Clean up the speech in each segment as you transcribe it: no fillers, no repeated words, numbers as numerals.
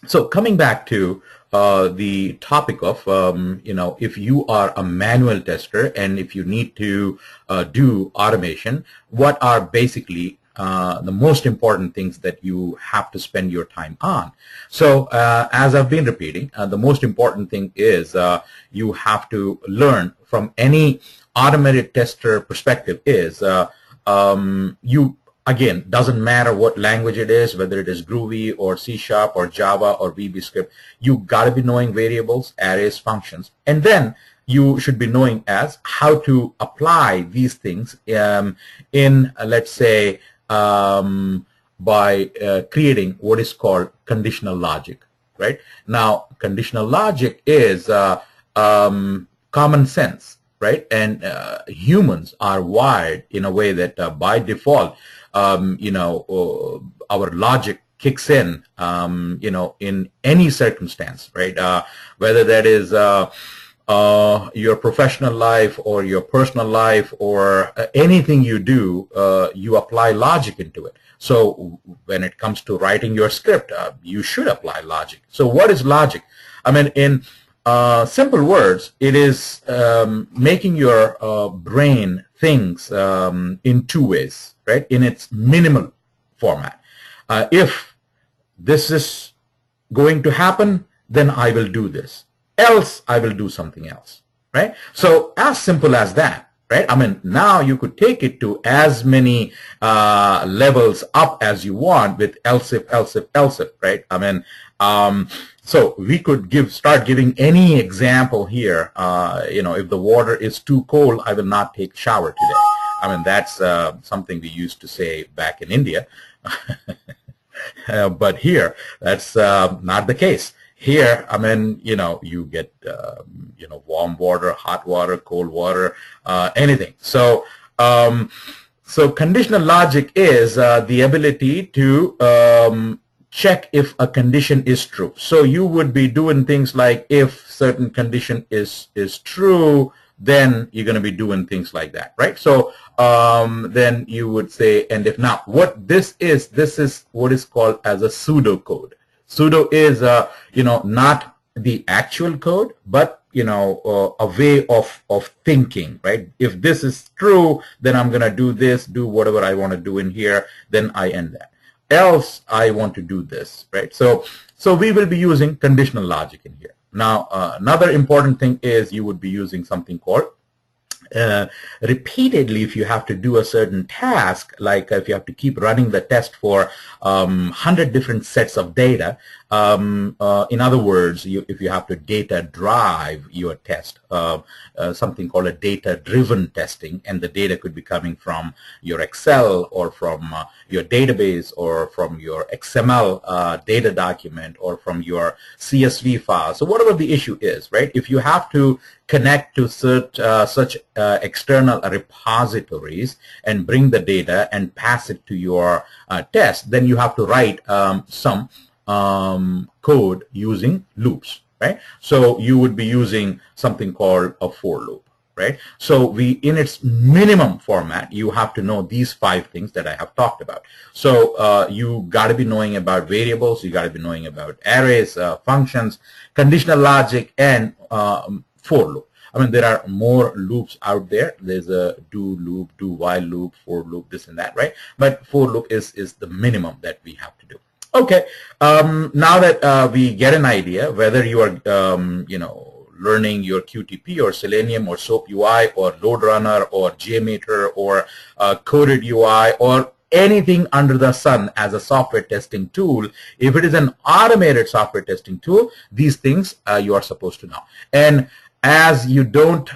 So coming back to the topic of, if you are a manual tester and if you need to do automation, what are basically the most important things that you have to spend your time on? So as I've been repeating, the most important thing is you have to learn from any automated tester perspective is you again, doesn't matter what language it is, whether it is Groovy or C# or Java or VB script, you got to be knowing variables, arrays, functions, and then you should be knowing as how to apply these things in, let's say, by creating what is called conditional logic, right? Now, conditional logic is common sense, right? And humans are wired in a way that by default, our logic kicks in, in any circumstance, right? Whether that is your professional life or your personal life or anything you do, you apply logic into it. So when it comes to writing your script, you should apply logic. So what is logic? I mean, in simple words, it is making your brain think in two ways, right? In its minimal format. If this is going to happen, then I will do this. Else, I will do something else, right? So as simple as that, right? I mean, now you could take it to as many levels up as you want with else if, else if, else if, right? I mean, so we could start giving any example here. If the water is too cold, I will not take shower today. I mean, that's something we used to say back in India. But here, that's not the case. Here, I mean, you get, warm water, hot water, cold water, anything. So, so conditional logic is the ability to check if a condition is true. So you would be doing things like if certain condition is true, then you're going to be doing things like that, right? So then you would say, and if not, what this is what is called as a pseudocode. Pseudo is, not the actual code, but, a way of thinking, right? If this is true, then I'm going to do this, do whatever I want to do in here, then I end that. Else, I want to do this, right? So we will be using conditional logic in here. Now, another important thing is you would be using something called repeatedly. If you have to do a certain task, like if you have to keep running the test for 100 different sets of data, in other words, if you have to data drive your test, something called a data-driven testing, and the data could be coming from your Excel or from your database or from your XML data document or from your CSV file. So whatever the issue is, right? If you have to connect to such external repositories and bring the data and pass it to your test, then you have to write some code using loops, right? So you would be using something called a for loop, right? So in its minimum format, you have to know these 5 things that I have talked about. So you got to be knowing about variables, you got to be knowing about arrays, functions, conditional logic, and for loop. I mean, there are more loops out there. There's a do loop, do while loop, for loop, this and that, right? But for loop is the minimum that we have to do. Okay, now that we get an idea whether you are, learning your QTP or Selenium or SoapUI or LoadRunner or JMeter or Coded UI or anything under the sun as a software testing tool, if it is an automated software testing tool, these things you are supposed to know. And as you don't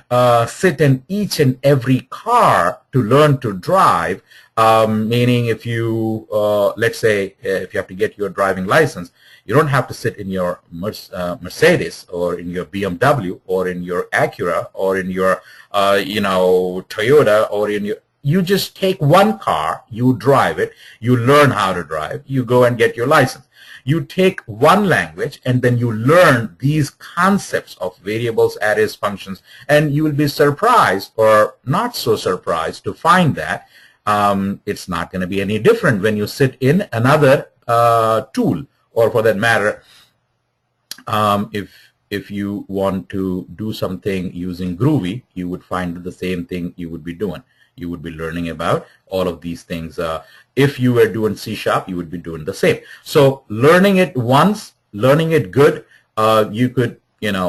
sit in each and every car to learn to drive, meaning if you, let's say, if you have to get your driving license, you don't have to sit in your Mercedes or in your BMW or in your Acura or in your, Toyota or in your, you just take one car, you drive it, you learn how to drive, you go and get your license. You take one language and then you learn these concepts of variables, arrays, functions, and you will be surprised or not so surprised to find that it's not going to be any different when you sit in another tool, or for that matter, If you want to do something using Groovy, you would find the same thing you would be doing. You would be learning about all of these things. If you were doing C#, you would be doing the same. So learning it once, learning it good, you could,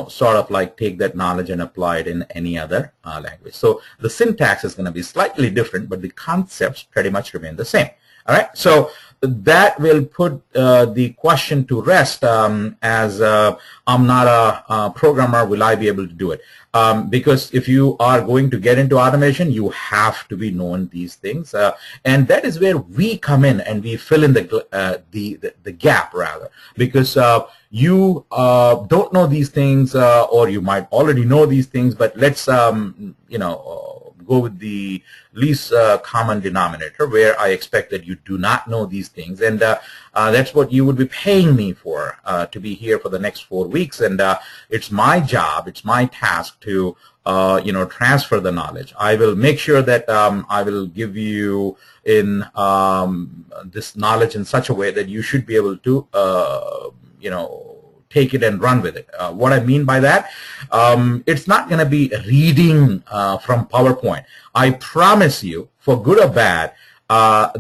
sort of like take that knowledge and apply it in any other language. So the syntax is going to be slightly different, but the concepts pretty much remain the same. All right. So that will put the question to rest, as I'm not a programmer, will I be able to do it? Because if you are going to get into automation, you have to be knowing these things, and that is where we come in and we fill in the gap, rather, because you don't know these things, or you might already know these things, but let's go with the least common denominator, where I expect that you do not know these things, and that's what you would be paying me for, to be here for the next 4 weeks, and it's my job, it's my task to transfer the knowledge. I will make sure that I will give you in this knowledge in such a way that you should be able to take it and run with it. What I mean by that, it's not going to be reading from PowerPoint. I promise you, for good or bad,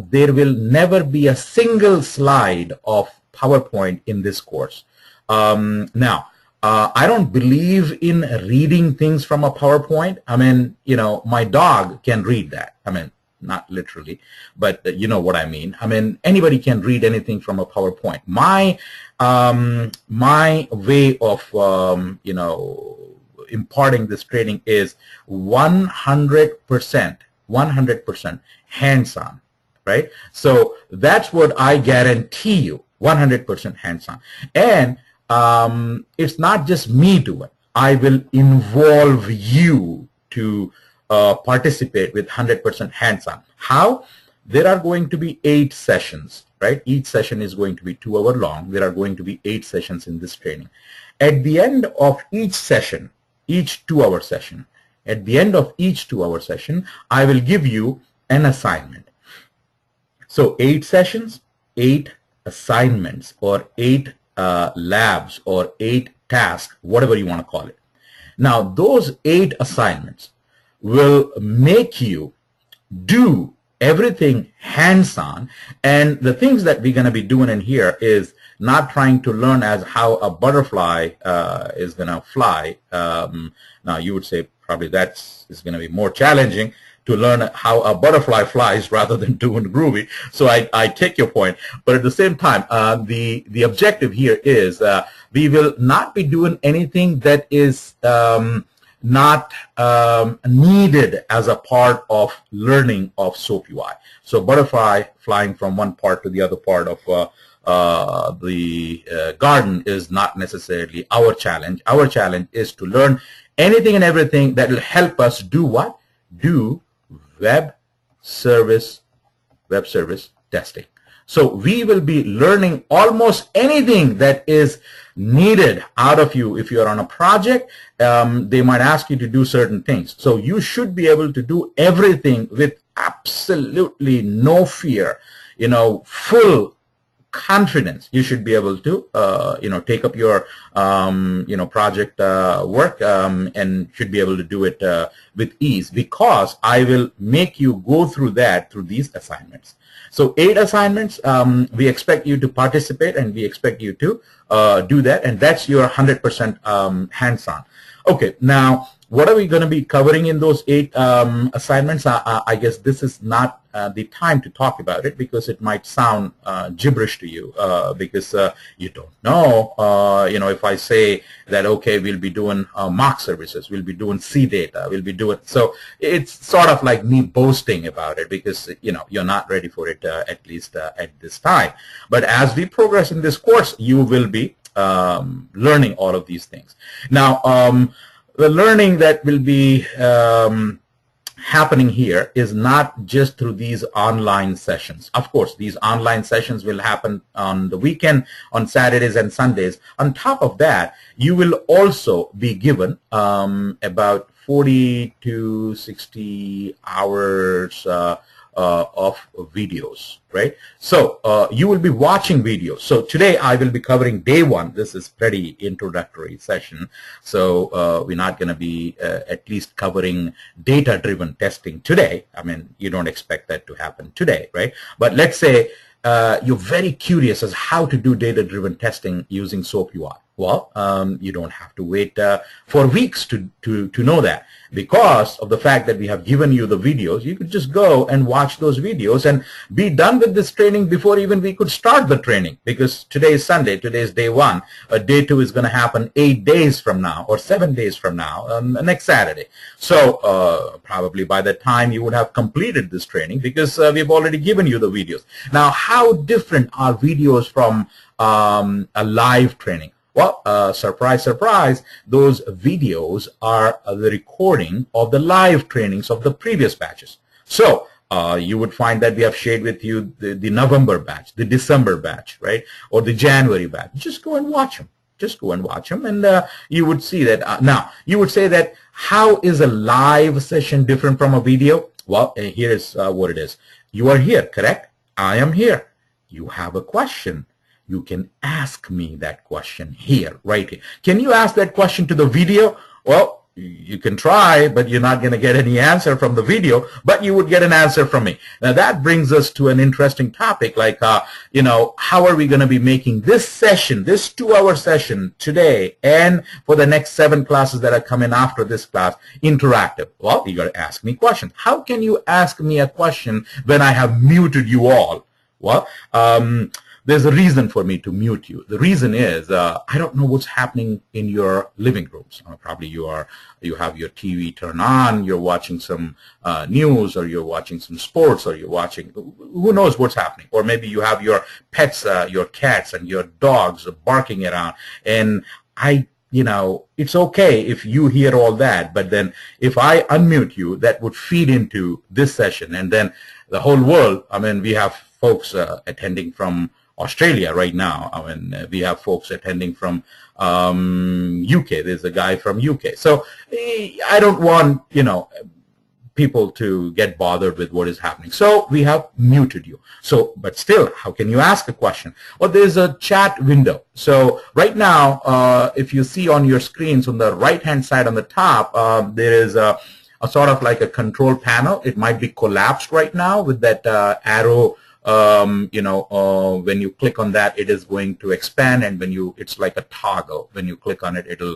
there will never be a single slide of PowerPoint in this course. Now, I don't believe in reading things from a PowerPoint. I mean, my dog can read that. I mean, not literally, but you know what I mean. I mean, anybody can read anything from a PowerPoint. My way of imparting this training is 100% hands-on, right? So that's what I guarantee you, 100% hands-on. And it's not just me doing. I will involve you to participate with 100% hands-on. How? There are going to be 8 sessions, right? Each session is going to be 2 hours long. There are going to be 8 sessions in this training. At the end of each session, each 2-hour session, at the end of each 2-hour session, I will give you an assignment. So 8 sessions, 8 assignments, or 8 labs, or 8 tasks, whatever you want to call it. Now, those 8 assignments will make you do everything hands-on, and the things that we're going to be doing in here is not trying to learn as how a butterfly is going to fly. Now, you would say probably is going to be more challenging to learn how a butterfly flies rather than doing Groovy. So I take your point, but at the same time, the objective here is we will not be doing anything that is not needed as a part of learning of SoapUI. So butterfly flying from one part to the other part of the garden is not necessarily our challenge. Our challenge is to learn anything and everything that will help us do what? Do web service testing. So we will be learning almost anything that is needed out of you. If you are on a project, they might ask you to do certain things. So you should be able to do everything with absolutely no fear, full confidence. You should be able to, take up your, project work and should be able to do it with ease, because I will make you go through these assignments. So 8 assignments, we expect you to participate, and we expect you to do that, and that's your 100% hands-on. Okay, now what are we going to be covering in those 8 assignments? I guess this is not the time to talk about it, because it might sound gibberish to you, because you don't know. If I say that, okay, we'll be doing mock services, we'll be doing C data, we'll be doing, so it's sort of like me boasting about it, because you're not ready for it, at least at this time. But as we progress in this course, you will be learning all of these things. Now, the learning that will be happening here is not just through these online sessions. Of course, these online sessions will happen on the weekend, on Saturdays and Sundays. On top of that, you will also be given about 40 to 60 hours of videos, right? So you will be watching videos. So today I will be covering day one. This is pretty introductory session. So we're not going to be at least covering data-driven testing today. I mean, you don't expect that to happen today, right? But let's say you're very curious as how to do data-driven testing using SoapUI. Well, you don't have to wait for weeks to know that. Because of the fact that we have given you the videos, you could just go and watch those videos and be done with this training before even we could start the training. Because today is Sunday, today is day one. Day two is going to happen 8 days from now or 7 days from now, next Saturday. So probably by the time you would have completed this training, because we've already given you the videos. Now, how different are videos from a live training? Well, surprise, surprise, those videos are the recording of the live trainings of the previous batches. So you would find that we have shared with you the November batch, the December batch, right, or the January batch. Just go and watch them. Just go and watch them, and you would see that. Now, you would say that how is a live session different from a video? Well, here is what it is. You are here, correct? I am here. You have a question. You can ask me that question here, right here. Can you ask that question to the video? Well, you can try, but you're not going to get any answer from the video, but you would get an answer from me. Now, that brings us to an interesting topic, like, you know, how are we going to be making this session, this 2-hour session today and for the next 7 classes that are coming after this class interactive? Well, you got to ask me questions. How can you ask me a question when I have muted you all? Well, there's a reason for me to mute you. The reason is I don't know what's happening in your living rooms. Probably you have your TV turned on, you're watching some news, or you're watching some sports, or you're watching, who knows what's happening. Or maybe you have your pets, your cats and your dogs barking around. And you know, it's okay if you hear all that, but then if I unmute you, that would feed into this session. And then the whole world, I mean, we have folks attending from Australia right now. I mean, we have folks attending from UK. There's a guy from UK. So I don't want, you know, people to get bothered with what is happening. So we have muted you. So, but still, how can you ask a question? Well, there's a chat window. So right now, if you see on your screens on the right-hand side on the top, there is a sort of like a control panel. It might be collapsed right now with that arrow. You know, when you click on that, it is going to expand, and when you, it's like a toggle. When you click on it, it'll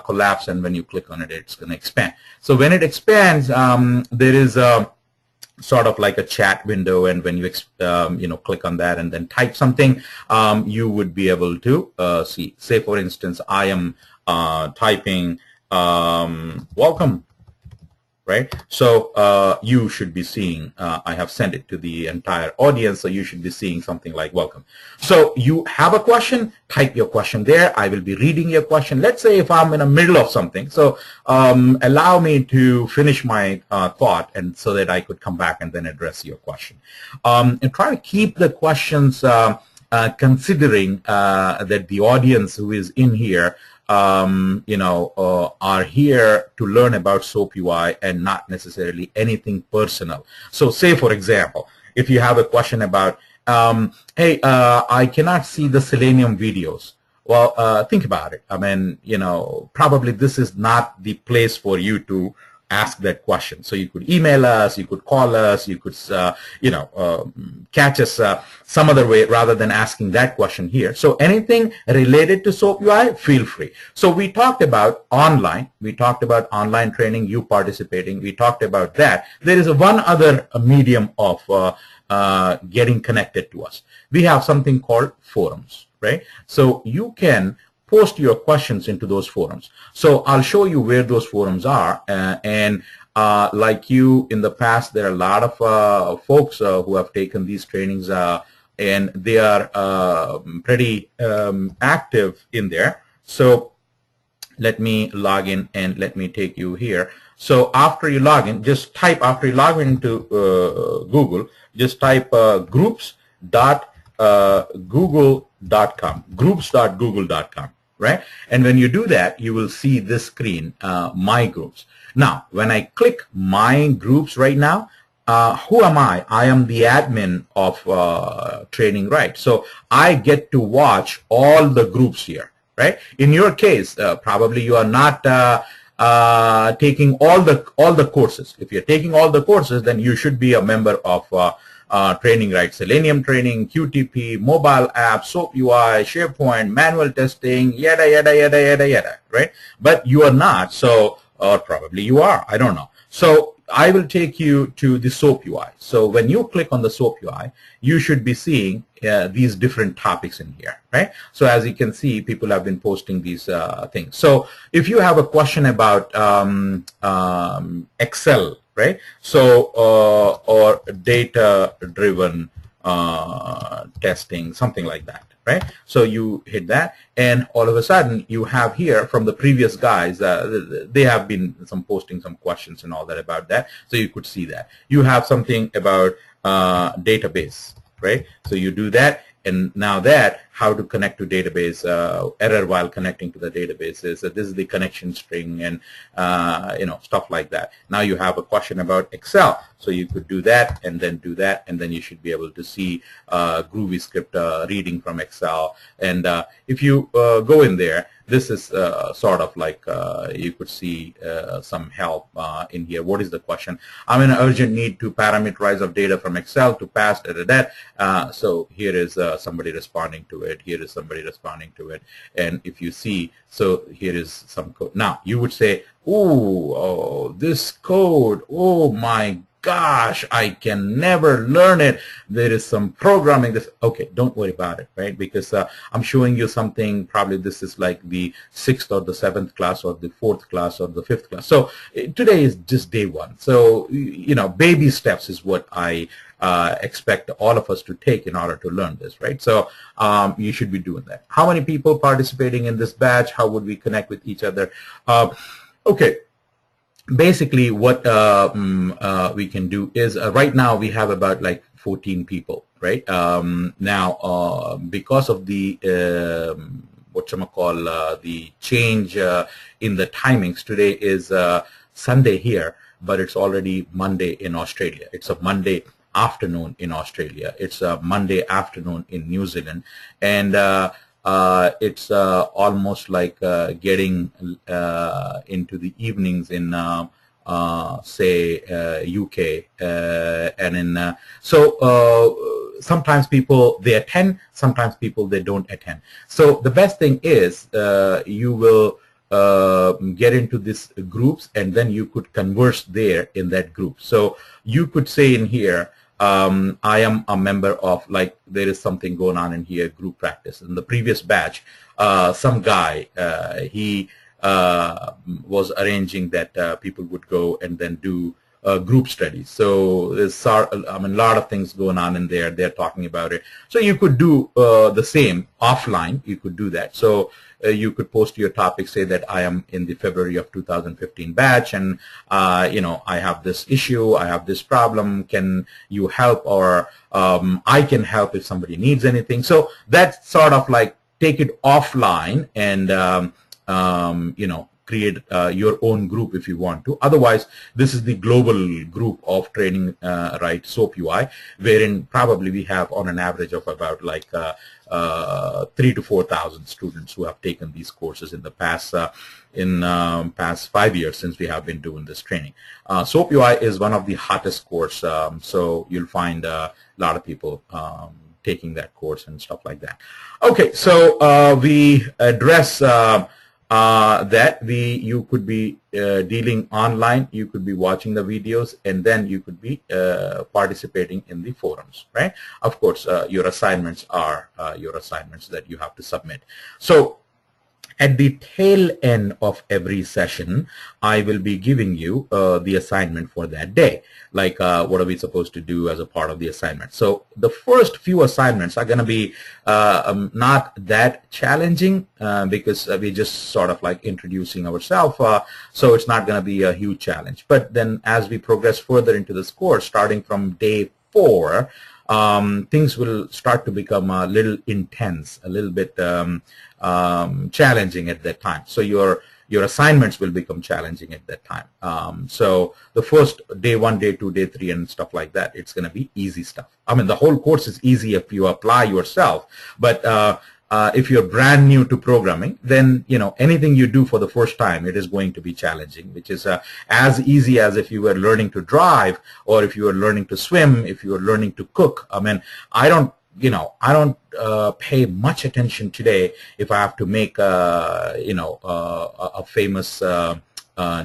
collapse, and when you click on it, it's going to expand. So when it expands, there is a sort of like a chat window, and when you you know, click on that and then type something, you would be able to see. Say, for instance, I am typing welcome. Right? So you should be seeing, I have sent it to the entire audience, so you should be seeing something like welcome. So you have a question, type your question there. I will be reading your question. Let's say if I'm in the middle of something, so allow me to finish my thought, and so that I could come back and then address your question. And try to keep the questions considering that the audience who is in here you know, are here to learn about SoapUI and not necessarily anything personal. So say, for example, if you have a question about, hey, I cannot see the Selenium videos. Well, think about it. I mean, you know, probably this is not the place for you to ask that question. So you could email us, you could call us, you could, you know, catch us some other way rather than asking that question here. So anything related to SoapUI, feel free. So we talked about online. We talked about online training, you participating. We talked about that. There is one other medium of getting connected to us. We have something called forums, right? So you can post your questions into those forums. So I'll show you where those forums are, and like you in the past, there are a lot of folks who have taken these trainings, and they are pretty active in there. So let me log in and let me take you here. So after you log in, just type, after you log into Google, just type groups.google.com, groups.google.com. Right? And when you do that, you will see this screen, My Groups. Now, when I click My Groups right now, who am I? I am the admin of Training Right. So I get to watch all the groups here, right? In your case, probably you are not taking all the courses. If you're taking all the courses, then you should be a member of Training Right, Selenium training, QTP, mobile app, SoapUI, SharePoint, manual testing, yada, yada, yada, yada, yada, right? But you are not, so, or probably you are, I don't know. So I will take you to the SoapUI. So when you click on the SoapUI, you should be seeing these different topics in here, right? So as you can see, people have been posting these things. So if you have a question about Excel, right? So or data-driven testing, something like that, right? So you hit that, and all of a sudden you have here from the previous guys, they have been posting some questions and all that about that. So you could see that. You have something about database, right? So you do that, and now that how to connect to database, error while connecting to the databases. This is the connection string, and stuff like that. Now you have a question about Excel, so you could do that and then do that, and then you should be able to see Groovy script reading from Excel. And if you go in there, this is sort of like you could see some help in here. What is the question? I'm in an urgent need to parameterize of data from Excel to pass so here is somebody responding to it. Here is somebody responding to it. And if you see, so here is some code. Now you would say, oh, this code, oh my gosh, I can never learn it. There is some programming. This, okay, don't worry about it, right? Because I'm showing you something, probably this is like the 6th or the 7th class or the 4th class or the 5th class. So today is just day one. So, baby steps is what I expect all of us to take in order to learn this, right? So you should be doing that. How many people participating in this batch? How would we connect with each other? Okay. Basically, what we can do is right now we have about like 14 people, right? Now, because of the the change in the timings, today is Sunday here, but it's already Monday in Australia. It's a Monday afternoon in Australia. It's a Monday afternoon in New Zealand, and it's almost like getting into the evenings in say UK, and in sometimes people they attend, sometimes people they don't attend. So the best thing is you will get into these groups, and then you could converse there in that group. So you could say in here, I am a member of, like, there is something going on in here, group practice. In the previous batch, some guy, he was arranging that people would go and then do group studies. So there's a lot of things going on in there. They're talking about it. So you could do the same offline. You could do that. So you could post your topic, say that I am in the February of 2015 batch, and I have this issue, I have this problem, can you help? Or I can help if somebody needs anything. So that's sort of like take it offline and create your own group if you want to. Otherwise, this is the global group of Training Right SoapUI, wherein probably we have on an average of about like 3,000 to 4,000 students who have taken these courses in the past past 5 years since we have been doing this training. SoapUI is one of the hottest course, so you'll find a lot of people taking that course and stuff like that. Okay, so we address that you could be dealing online, you could be watching the videos, and then you could be participating in the forums, right? Of course, your assignments are your assignments that you have to submit. So at the tail end of every session, I will be giving you the assignment for that day. Like what are we supposed to do as a part of the assignment? So the first few assignments are going to be not that challenging because we're just sort of like introducing ourselves. So it's not going to be a huge challenge. But then as we progress further into this course, starting from day 4, things will start to become a little intense, a little bit challenging at that time. So your assignments will become challenging at that time. So the first day 1, day 2, day 3, and stuff like that, it's going to be easy stuff. I mean, the whole course is easy if you apply yourself, but if you're brand new to programming, then anything you do for the first time, it is going to be challenging, which is as easy as if you were learning to drive, or if you were learning to swim, if you were learning to cook. I mean, I don't pay much attention today if I have to make a famous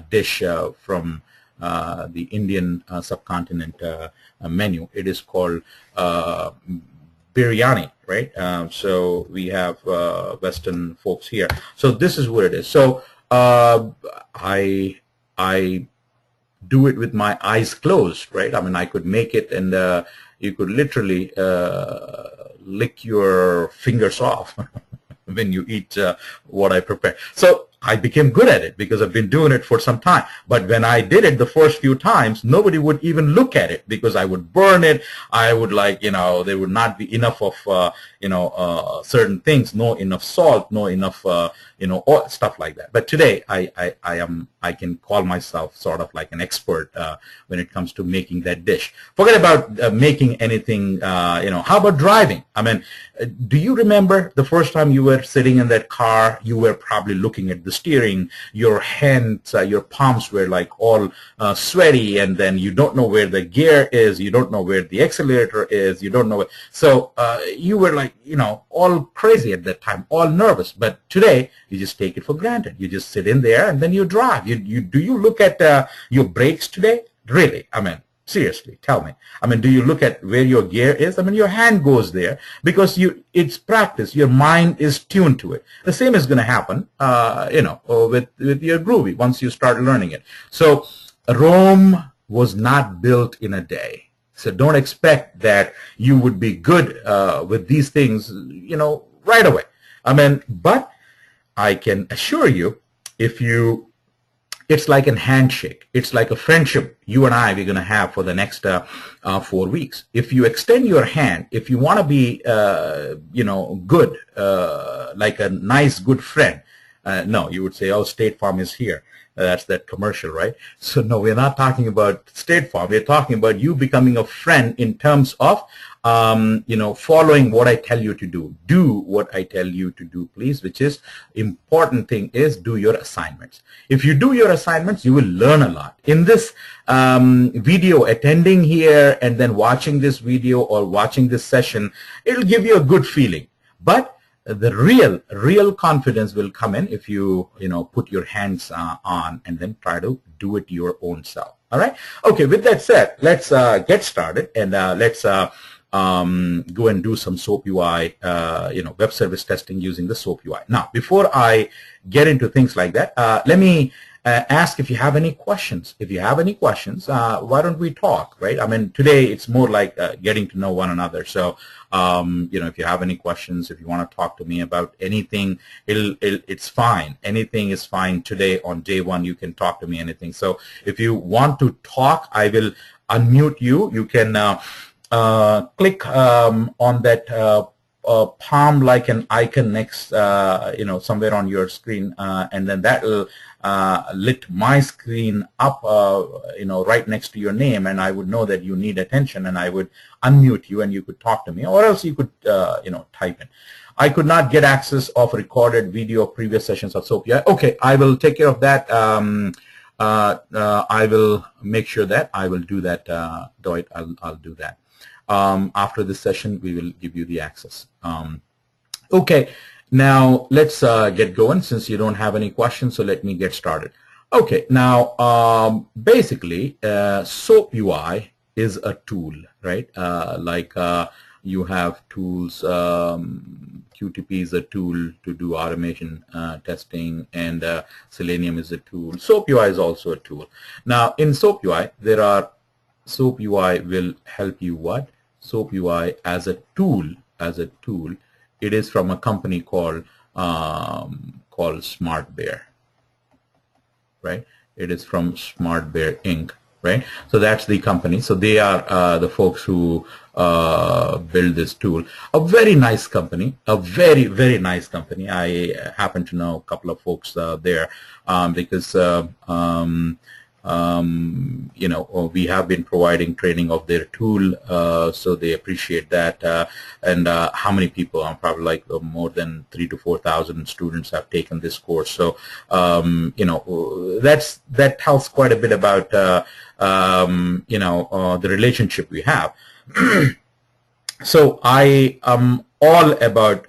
dish from the Indian subcontinent menu. It is called biryani, right? So we have Western folks here. So this is what it is. So I do it with my eyes closed, right? I mean, I could make it, and you could literally lick your fingers off when you eat what I prepare. So I became good at it because I've been doing it for some time. But when I did it the first few times, nobody would even look at it because I would burn it. I would there would not be enough of, certain things, no enough salt, no enough, all stuff like that. But today I can call myself sort of like an expert when it comes to making that dish. Forget about making anything, how about driving? I mean, do you remember the first time you were sitting in that car? You were probably looking at the steering, your hands, your palms were like all sweaty, and then you don't know where the gear is, you don't know where the accelerator is, you don't know where. So you were like, all crazy at that time, all nervous. But today, you just take it for granted. You just sit in there and then you drive. Do you look at your brakes today? Really? I mean, seriously, tell me. I mean, do you look at where your gear is? I mean, your hand goes there because it's practice. Your mind is tuned to it. The same is going to happen, with your Groovy once you start learning it. So Rome was not built in a day. So don't expect that you would be good with these things, right away. I mean, but I can assure you, it's like a handshake. It's like a friendship you and I we're going to have for the next 4 weeks. If you extend your hand, if you want to be, good, like a nice, good friend, no, you would say, oh, State Farm is here. That's that commercial, right? So no, we're not talking about State Farm. We're talking about you becoming a friend in terms of, following what I tell you to do. Do what I tell you to do, please, which is important thing is do your assignments. If you do your assignments, you will learn a lot. In this video, attending here and then watching this video or watching this session, it'll give you a good feeling. But the real confidence will come in if you, put your hands on and then try to do it your own self. All right. Okay. With that said, let's get started, and let's go and do some SoapUI, web service testing using the SoapUI. Now, before I get into things like that, let me ask if you have any questions. If you have any questions, why don't we talk, right? I mean, today it's more like getting to know one another. So, if you have any questions, if you want to talk to me about anything, it's fine. Anything is fine today on day one. You can talk to me anything. So if you want to talk, I will unmute you. You can click on that palm like an icon next, somewhere on your screen, and then that will lit my screen up, right next to your name, and I would know that you need attention, and I would unmute you, and you could talk to me, or else you could, type in. I could not get access of recorded video of previous sessions of SoapUI. Okay, I will take care of that. I will make sure that I will do that, Dwight. I'll do that. After this session, we will give you the access. Okay, now let's get going since you don't have any questions, so let me get started. Okay, now basically SoapUI is a tool, right? You have tools, QTP is a tool to do automation testing, and Selenium is a tool. SoapUI is also a tool. Now in SoapUI, SoapUI will help you what? SoapUI as a tool, it is from a company called Smart Bear, right? It is from Smart Bear Inc., right? So that's the company. So they are the folks who build this tool. A very nice company, a very, very nice company. I happen to know a couple of folks there because you know, we have been providing training of their tool, so they appreciate that. And how many people? Probably like more than 3,000 to 4,000 students have taken this course. So you know, that tells quite a bit about you know, the relationship we have. So I am all about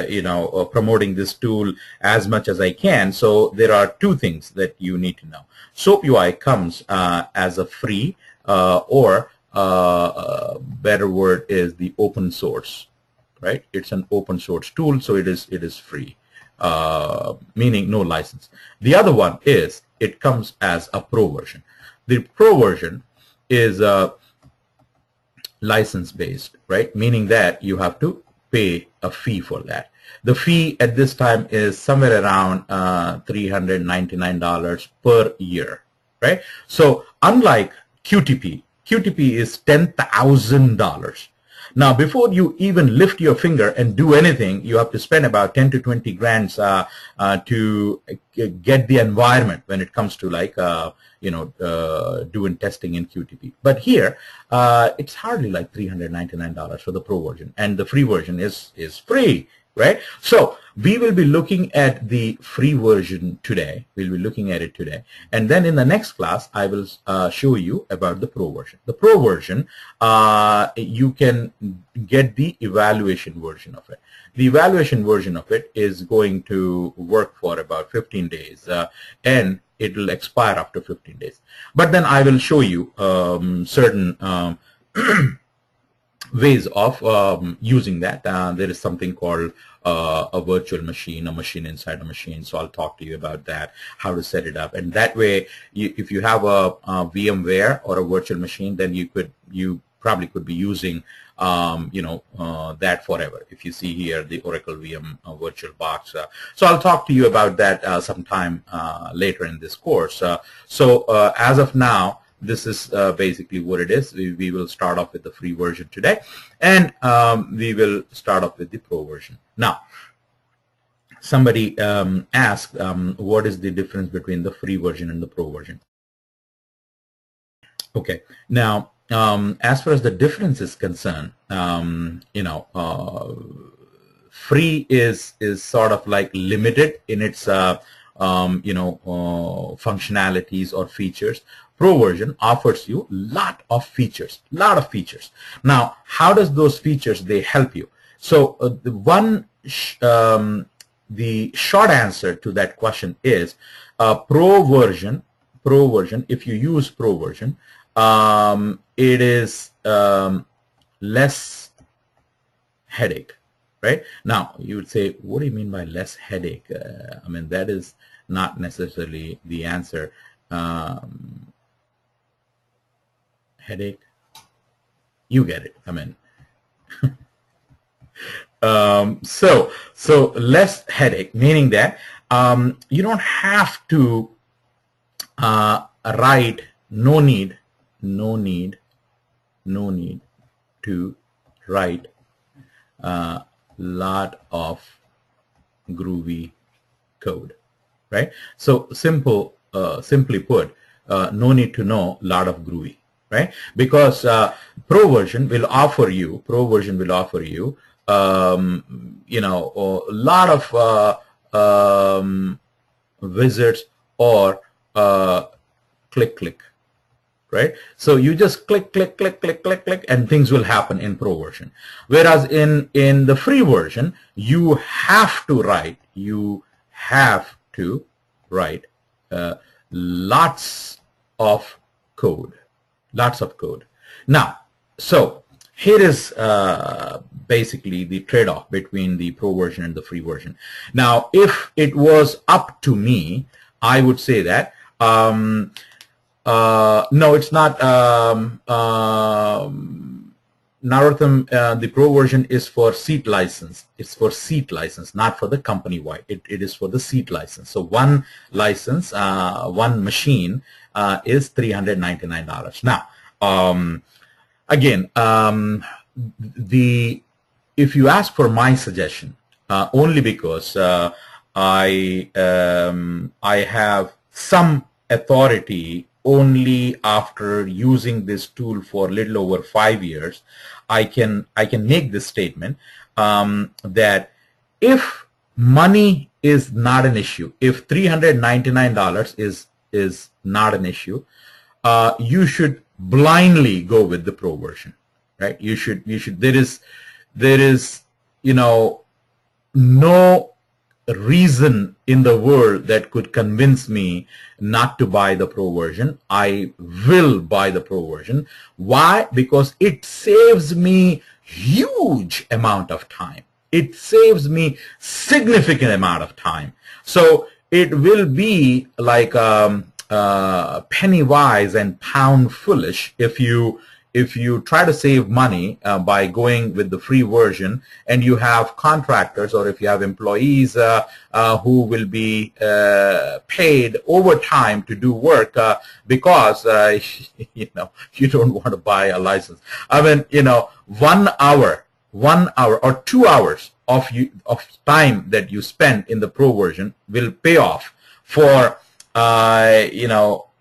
you know, promoting this tool as much as I can. So there are two things that you need to know. SoapUI comes as a free or better word is the open source, right? It's an open source tool, so it is free, meaning no license. The other one is it comes as a pro version. The pro version is license based, right? Meaning that you have to pay a fee for that. The fee at this time is somewhere around $399 per year, right? So unlike QTP, QTP is $10,000. Now, before you even lift your finger and do anything, you have to spend about 10 to 20 grands to get the environment when it comes to like, you know, doing testing in QTP. But here, it's hardly like $399 for the pro version, and the free version is free, right? So we will be looking at the free version today. We'll be looking at it today. And then in the next class, I will show you about the pro version. The pro version, you can get the evaluation version of it. The evaluation version of it is going to work for about 15 days, and it will expire after 15 days. But then I will show you certain ways of using that. There is something called a virtual machine, a machine inside a machine. So I'll talk to you about that, how to set it up. And that way, if you have a VMware or a virtual machine, then you probably could be using you know, that forever. If you see here the Oracle VM virtual box. So I'll talk to you about that sometime later in this course. So as of now, this is basically what it is. We will start off with the free version today, and we will start off with the pro version. Now, somebody asked, what is the difference between the free version and the pro version? Okay, now, as far as the difference is concerned, you know, free is sort of like limited in its you know, functionalities or features. Pro version offers you lot of features. Now, how does those features they help you? So the short answer to that question is pro version. If you use pro version, it is less headache, right? Now you would say, what do you mean by less headache? I mean, that is not necessarily the answer. Headache, you get it. I mean, so less headache, meaning that you don't have to write, no need to write a lot of groovy code, right? So simply put, no need to know a lot of groovy, right? Because pro version will offer you, you know, a lot of wizards or click, right? So you just click, and things will happen in pro version. Whereas in the free version, you have to write lots of code. Now, so here is basically the trade-off between the pro version and the free version. Now, if it was up to me, I would say that no, it's not Narottam, the Pro version is for seat license. It's for seat license, not for the company-wide. It is for the seat license. So one license, one machine is $399. Now, again, if you ask for my suggestion, only because I have some authority only after using this tool for a little over 5 years, I can make this statement that if money is not an issue, if $399 is not an issue, you should blindly go with the Pro version, right? You should there is no reason in the world that could convince me not to buy the Pro version. I will buy the Pro version. Why? Because it saves me huge amount of time. It saves me significant amount of time. So it will be like penny wise and pound foolish if you try to save money by going with the free version, and you have contractors or if you have employees who will be paid overtime to do work because you don't want to buy a license. I mean, 1 hour or 2 hours of time that you spend in the Pro version will pay off for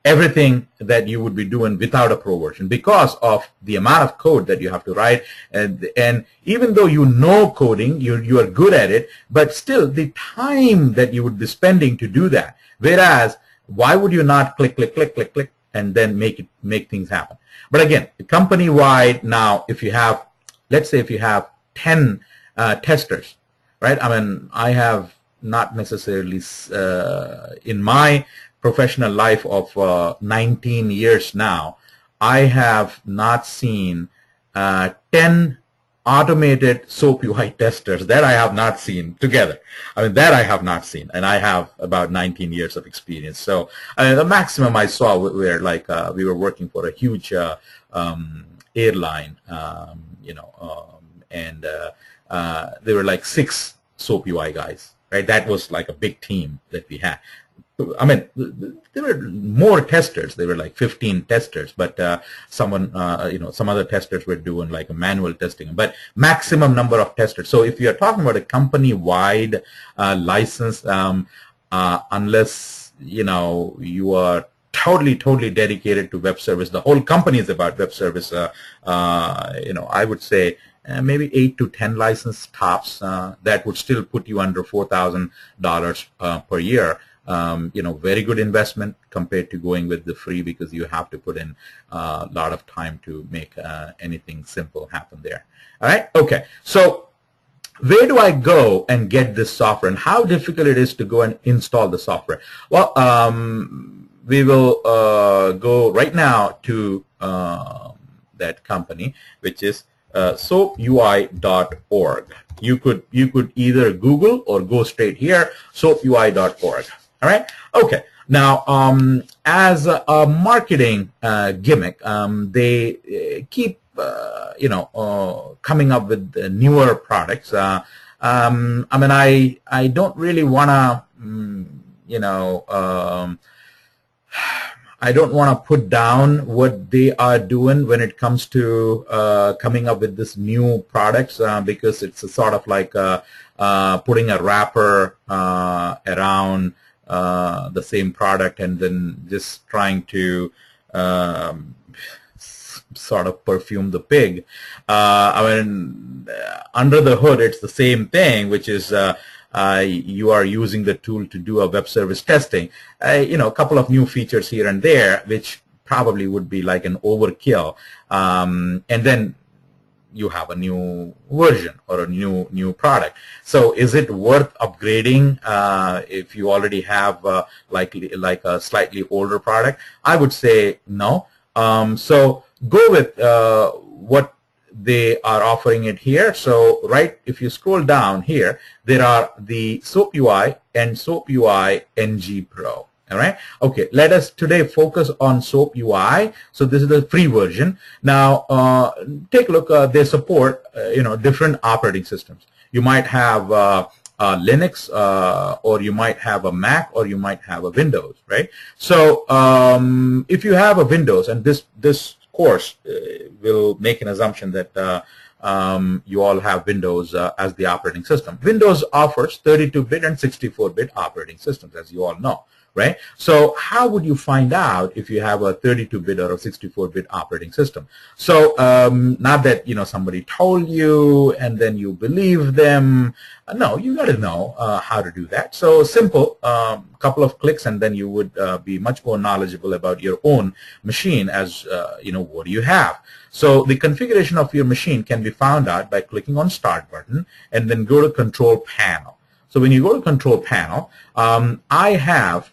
everything that you would be doing without a Pro version, because of the amount of code that you have to write. And even though you know coding, you are good at it, but still the time that you would be spending to do that. Whereas, why would you not click, click, click, click, click, and then make things happen? But again, company-wide now, if you have, let's say if you have 10 testers, right? I mean, I have not necessarily in my professional life of 19 years now, I have not seen 10 automated SoapUI testers. That I have not seen together. I mean, that I have not seen, and I have about 19 years of experience. So the maximum I saw were like we were working for a huge airline, and there were like 6 SoapUI guys, right? That was like a big team that we had. I mean, there were more testers. There were like 15 testers, but some other testers were doing like a manual testing, but maximum number of testers. So if you're talking about a company-wide license, unless, you are totally dedicated to web service, the whole company is about web service, I would say maybe 8 to 10 license tops, that would still put you under $4,000 per year. Very good investment compared to going with the free, because you have to put in a lot of time to make anything simple happen there. All right. Okay. So where do I go and get this software, and how difficult it is to go and install the software? Well, we will go right now to that company, which is SoapUI.org. You could either Google or go straight here, SoapUI.org. All right. Okay. Now, as a marketing gimmick, they keep coming up with newer products. I mean, I don't really want to I don't want to put down what they are doing when it comes to coming up with this new products, because it's a sort of like putting a wrapper around the same product and then just trying to sort of perfume the pig. I mean, under the hood, it's the same thing, which is you are using the tool to do a web service testing. A couple of new features here and there, which probably would be like an overkill, and then you have a new version or a new product. So is it worth upgrading if you already have like a slightly older product? I would say no. So go with what they are offering it here. So if you scroll down here, there are the SoapUI and SoapUI NG Pro. All right. Okay. Let us today focus on SoapUI. So this is the free version. Now, take a look. They support different operating systems. You might have Linux, or you might have a Mac, or you might have a Windows. Right. So if you have a Windows, and this course will make an assumption that you all have Windows as the operating system. Windows offers 32-bit and 64-bit operating systems, as you all know. Right? So how would you find out if you have a 32-bit or a 64-bit operating system? So not that somebody told you and then you believe them. No, you got to know how to do that. So simple, couple of clicks, and then you would be much more knowledgeable about your own machine as what do you have. So the configuration of your machine can be found out by clicking on Start button and then go to Control Panel. So when you go to Control Panel, I have,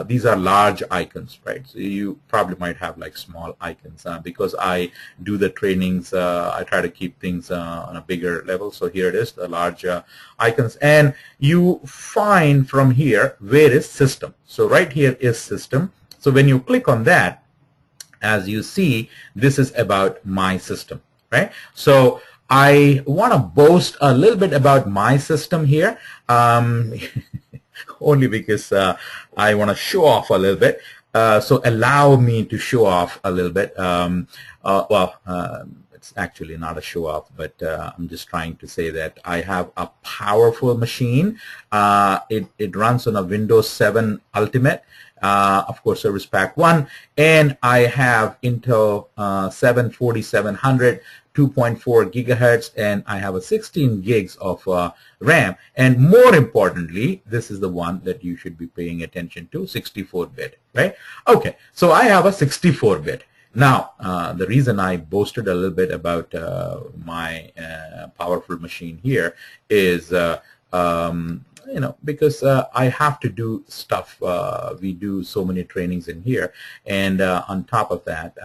these are large icons, right? So you probably might have like small icons because I do the trainings, I try to keep things on a bigger level. So here it is, the large icons. And you find from here, where is System? So right here is System. So when you click on that, as you see, this is about my system, right? So I want to boast a little bit about my system here, only because I want to show off a little bit. So allow me to show off a little bit. It's actually not a show off, but I'm just trying to say that I have a powerful machine. It runs on a Windows 7 Ultimate. Of course, Service Pack 1, and I have Intel 7 4700, 2.4 gigahertz, and I have a 16 gigs of RAM. And more importantly, this is the one that you should be paying attention to, 64-bit, right? Okay, so I have a 64-bit. Now, the reason I boasted a little bit about my powerful machine here is because I have to do stuff. We do so many trainings in here, and on top of that,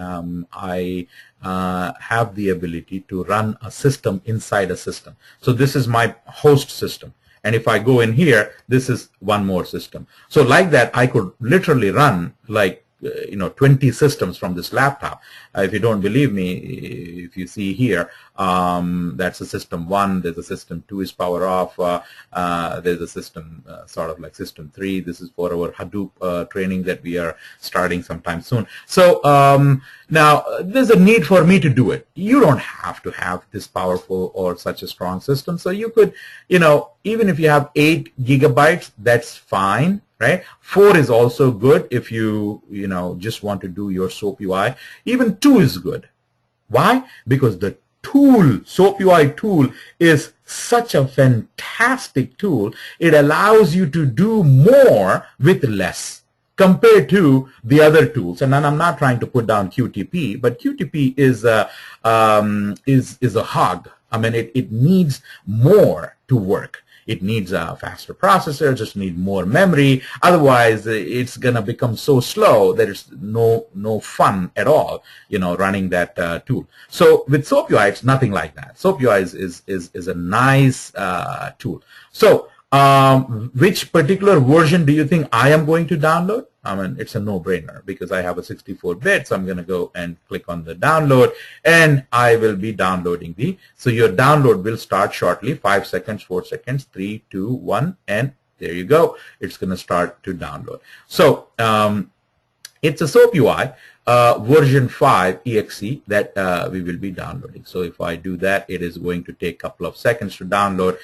I have the ability to run a system inside a system. So this is my host system, and if I go in here, this is one more system. So like that, I could literally run like 20 systems from this laptop. If you don't believe me, if you see here, that's a system 1, there's a system 2 is power off, there's a system sort of like system 3. This is for our Hadoop training that we are starting sometime soon. So now there's a need for me to do it. You don't have to have this powerful or such a strong system. So you could, even if you have 8 gigabytes, that's fine. Right? 4 is also good if you just want to do your SoapUI. Even 2 is good. Why? Because the tool, SoapUI tool, is such a fantastic tool. It allows you to do more with less compared to the other tools. And then I'm not trying to put down QTP, but QTP is a hog. I mean, it needs more to work. It needs a faster processor, just need more memory. Otherwise, it's going to become so slow that it's no fun at all, running that tool. So with SoapUI, it's nothing like that. SoapUI is a nice tool. So which particular version do you think I am going to download? I mean, it's a no-brainer because I have a 64-bit, so I'm going to go and click on the download, and I will be downloading so your download will start shortly, 5 seconds, 4 seconds, 3, 2, 1, and there you go. It's going to start to download. So it's a SoapUI version 5 exe that we will be downloading. So if I do that, it is going to take a couple of seconds to download.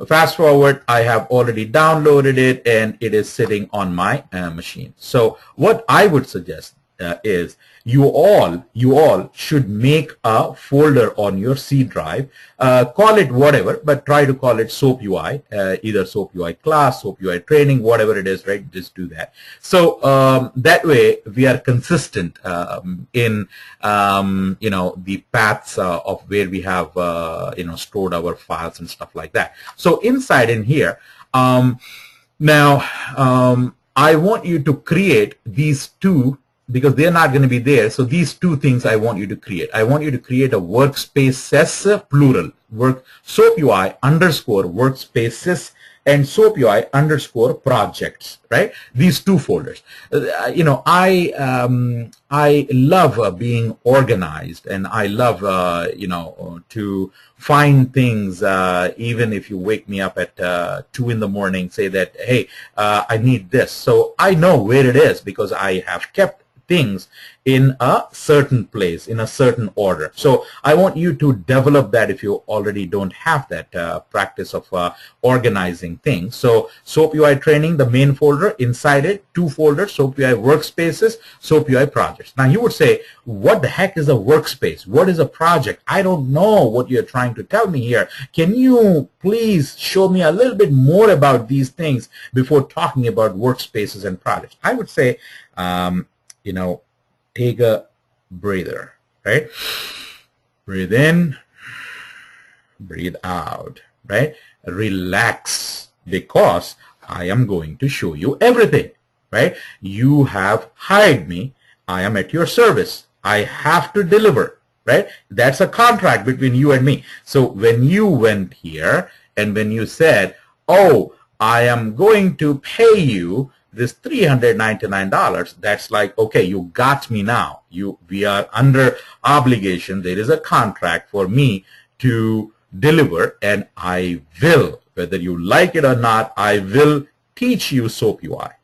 Fast forward, I have already downloaded it, and it is sitting on my machine. So what I would suggest is you all should make a folder on your C drive, call it whatever, but try to call it SoapUI, either SoapUI class, SoapUI training, whatever it is, right? Just do that. So that way we are consistent in the paths of where we have stored our files and stuff like that. So inside in here, now I want you to create these two, because they're not going to be there. So these two things I want you to create. I want you to create a workspaces plural, SoapUI _ workspaces, and SoapUI underscore projects, right? These two folders. You know, I love being organized, and I love, you know, to find things, even if you wake me up at 2 in the morning, say that, hey, I need this. So I know where it is because I have kept things in a certain place, in a certain order. So I want you to develop that if you already don't have that practice of organizing things. So SoapUI training, the main folder, inside it, two folders, SoapUI workspaces, SoapUI projects. Now you would say, what the heck is a workspace? What is a project? I don't know what you're trying to tell me here. Can you please show me a little bit more about these things before talking about workspaces and projects? I would say, you know, take a breather, right? Breathe in, breathe out, right? Relax, because I am going to show you everything, right? You have hired me. I am at your service. I have to deliver, right? That's a contract between you and me. So when you went here and when you said, oh, I am going to pay you this $399, that's like, okay, you got me now. We are under obligation. There is a contract for me to deliver, and I will, whether you like it or not, I will teach you SoapUI.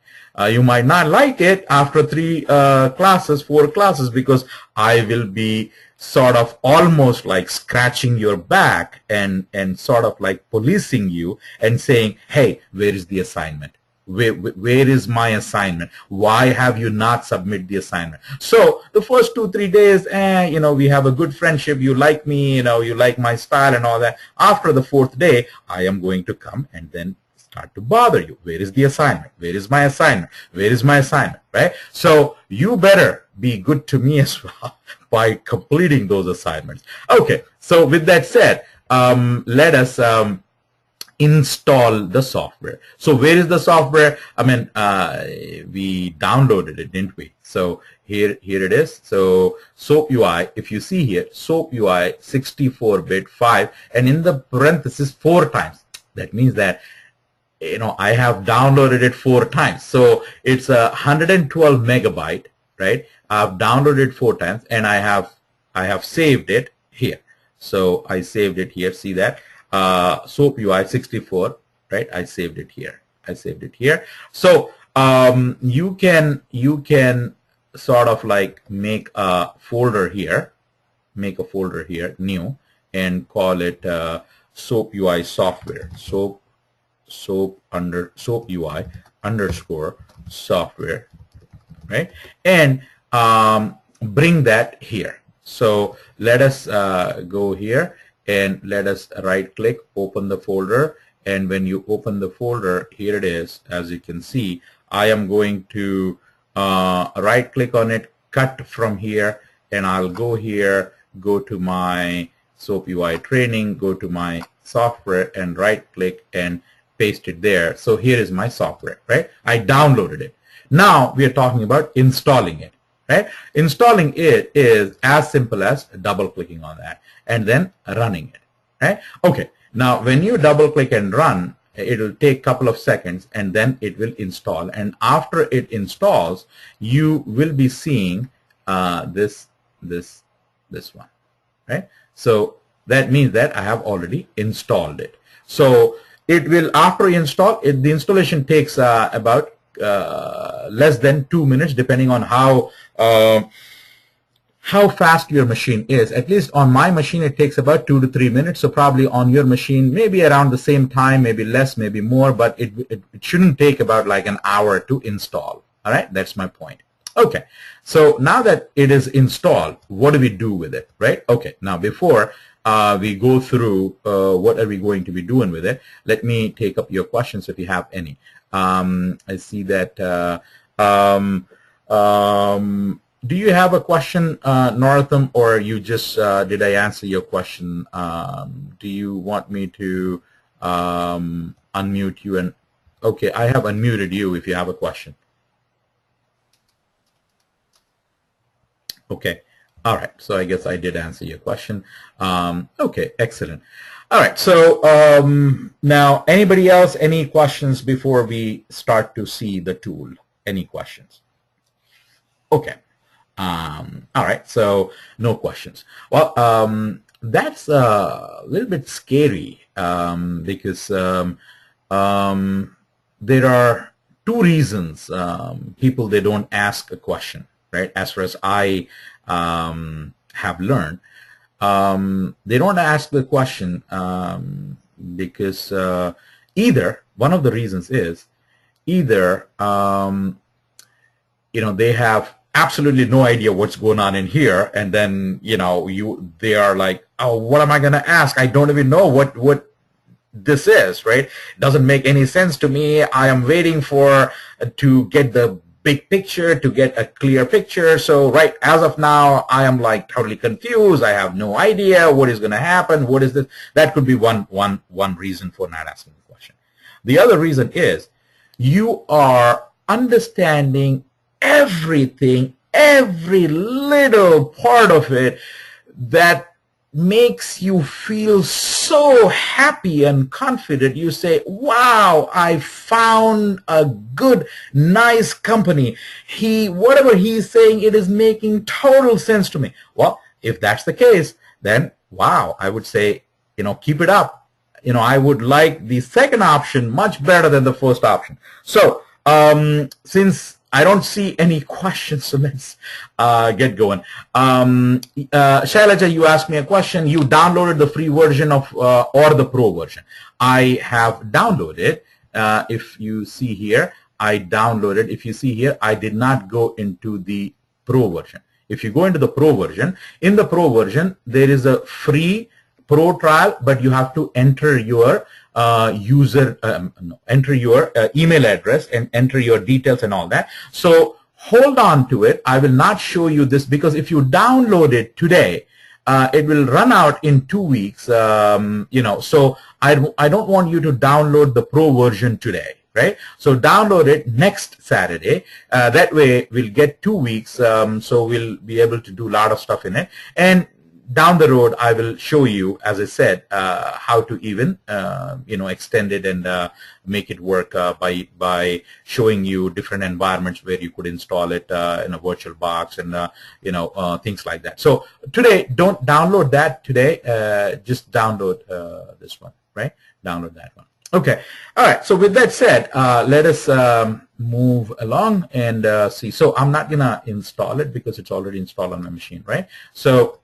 You might not like it after 4 classes, because I will be sort of almost like scratching your back and sort of like policing you and saying, hey, where is the assignment? Where is my assignment? Why have you not submitted the assignment? So the first 2-3 days, you know, we have a good friendship. You like me, you know, you like my style and all that. After the 4th day, I am going to come and then start to bother you. Where is the assignment? Where is my assignment? Where is my assignment? Right? So you better be good to me as well by completing those assignments. Okay. So with that said, let us install the software. So where is the software? I mean, we downloaded it, didn't we? So here it is. So SoapUI, if you see here, SoapUI 64-bit 5, and in the parenthesis 4 times. That means that, you know, I have downloaded it 4 times. So it's a 112 megabyte, right? I've downloaded it 4 times, and I have saved it here. So I saved it here. See that? SoapUI 64, right? I saved it here. So you can sort of like make a folder here, new, and call it SoapUI software. SoapUI underscore software, right? And bring that here. So let us go here. And let us right click, open the folder, and when you open the folder, here it is. As you can see, I am going to right click on it, cut from here, and I'll go here, go to my SoapUI training, go to my software, and right click and paste it there. So here is my software, right? I downloaded it. Now we are talking about installing it. Right? Installing it is as simple as double clicking on that and then running it. Right? Okay. Now, when you double click and run, it will take a couple of seconds and then it will install. And after it installs, you will be seeing this one. Right? So that means that I have already installed it. So it will, after install, the installation takes about less than 2 minutes, depending on how fast your machine is. At least on my machine, it takes about 2 to 3 minutes. So probably on your machine, maybe around the same time, maybe less, maybe more, but it shouldn't take about like an hour to install. All right, that's my point. Okay, so now that it is installed, what do we do with it, right? Okay, now before we go through what are we going to be doing with it, let me take up your questions if you have any. I see that. Do you have a question, Northam, or you just did I answer your question? Do you want me to unmute you? And okay, I have unmuted you if you have a question. Okay, All right, so I guess I did answer your question. Okay, excellent. All right, so now anybody else, any questions before we start to see the tool? Any questions? Okay. All right, so no questions. Well, that's a little bit scary because there are two reasons people, they don't ask a question, right? As far as I have learned, they don't ask the question because either one of the reasons is either they have absolutely no idea what's going on in here, and then they are like, oh, what am I going to ask? I don't even know what this is, right? It doesn't make any sense to me. I am waiting for to get the big picture, to get a clear picture. So right as of now, I am like totally confused. I have no idea what is going to happen. What is this? That could be one reason for not asking the question. The other reason is you are understanding everything, every little part of it that makes you feel so happy and confident. You say, wow, I found a good, nice company. Whatever he's saying, it is making total sense to me. Well, if that's the case, then wow, I would say, keep it up. I would like the second option much better than the first option. So since I don't see any questions, so let's get going. Shailaja, you asked me a question. You downloaded the free version of or the pro version. I have downloaded. If you see here, I downloaded. If you see here, I did not go into the pro version. If you go into the pro version, in the pro version, there is a free pro trial, but you have to enter your enter your email address and enter your details and all that. So hold on to it. I will not show you this because if you download it today, it will run out in 2 weeks. So I don't want you to download the pro version today, right? So download it next Saturday. That way we'll get 2 weeks. So we'll be able to do a lot of stuff in it. And down the road, I will show you, as I said, how to even extend it and make it work by showing you different environments where you could install it in a virtual box and things like that. So today, don't download that today. Just download this one, right? Download that one. Okay. All right. So with that said, let us move along and see. So I'm not gonna install it because it's already installed on my machine, right? So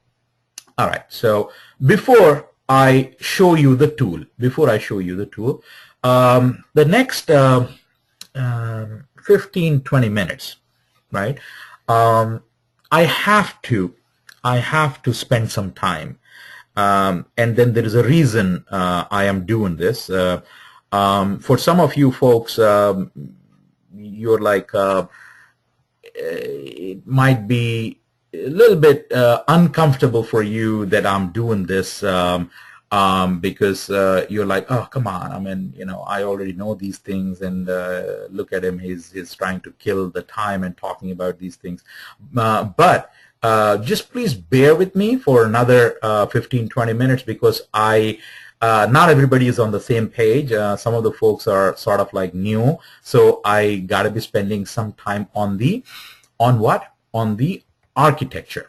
all right, so before I show you the tool, the next 15-20 minutes, right? I have to spend some time, and then there is a reason I am doing this. For some of you folks, you're like, it might be a little bit uncomfortable for you that I'm doing this because you're like, oh, come on. I mean, I already know these things, and look at him. He's trying to kill the time and talking about these things. But just please bear with me for another 15-20 minutes because not everybody is on the same page. Some of the folks are sort of like new. So I got to be spending some time on the architecture.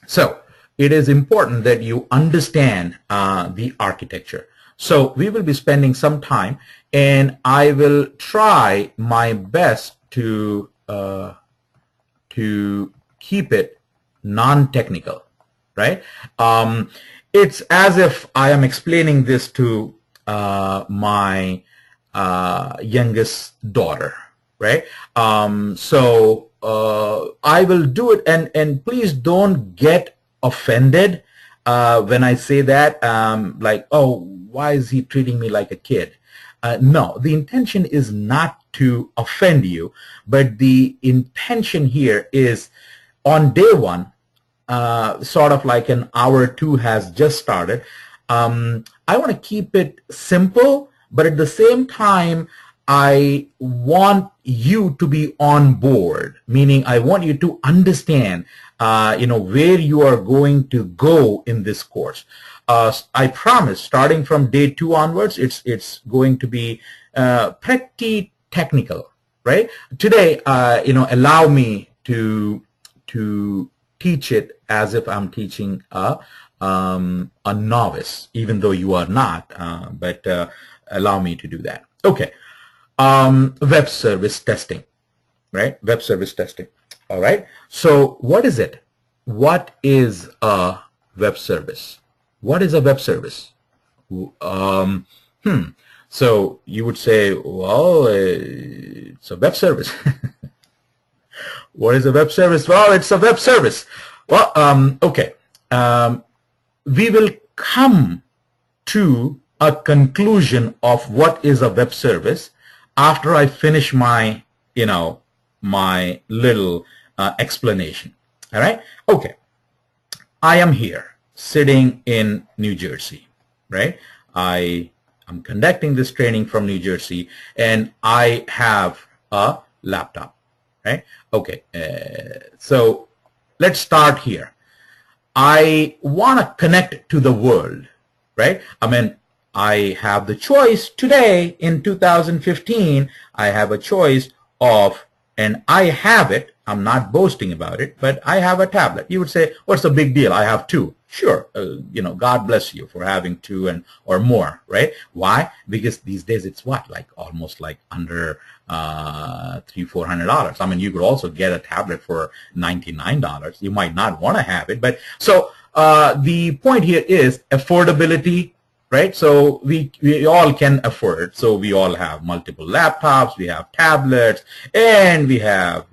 So it is important that you understand the architecture. So we will be spending some time, and I will try my best to keep it non-technical, right? It's as if I am explaining this to my youngest daughter, right? I will do it, and please don't get offended when I say that, like, oh, why is he treating me like a kid? No, the intention is not to offend you, but the intention here is on day one, sort of like an hour or two has just started. I want to keep it simple, but at the same time, I want you to be on board, meaning I want you to understand, where you are going to go in this course. I promise, starting from day 2 onwards, it's going to be pretty technical, right? Today, allow me to teach it as if I'm teaching a novice, even though you are not, but allow me to do that. Okay. Web service testing, right? Web service testing. All right. So what is it? What is a web service? What is a web service? So you would say, well, it's a web service. What is a web service? Well, it's a web service. Well, okay. We will come to a conclusion of what is a web service after I finish my, my little explanation. All right. Okay. I am here sitting in New Jersey, right? I am conducting this training from New Jersey, and I have a laptop, right? Okay. So let's start here. I want to connect to the world, right? I mean, I have the choice today in 2015, I have a choice of, and I have it, I'm not boasting about it, but I have a tablet. You would say, what's the big deal? I have 2. Sure, God bless you for having 2 or more, right? Why? Because these days it's what? Like almost like under $300-400. I mean, you could also get a tablet for $99. You might not want to have it, but so the point here is affordability, right? So we all can afford. So we all have multiple laptops, we have tablets, and we have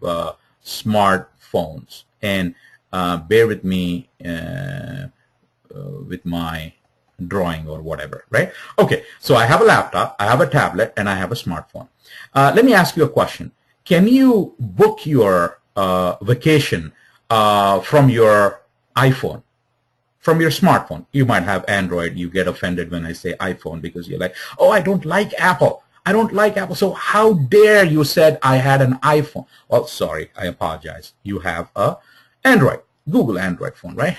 smartphones. And bear with me with my drawing or whatever, right? Okay, so I have a laptop, I have a tablet, and I have a smartphone. Let me ask you a question. Can you book your vacation from your iPhone? From your smartphone? You might have Android. You get offended when I say iPhone because you're like, oh, I don't like Apple. I don't like Apple. So how dare you said I had an iPhone? Well, sorry, I apologize. You have a Android, Google Android phone, right?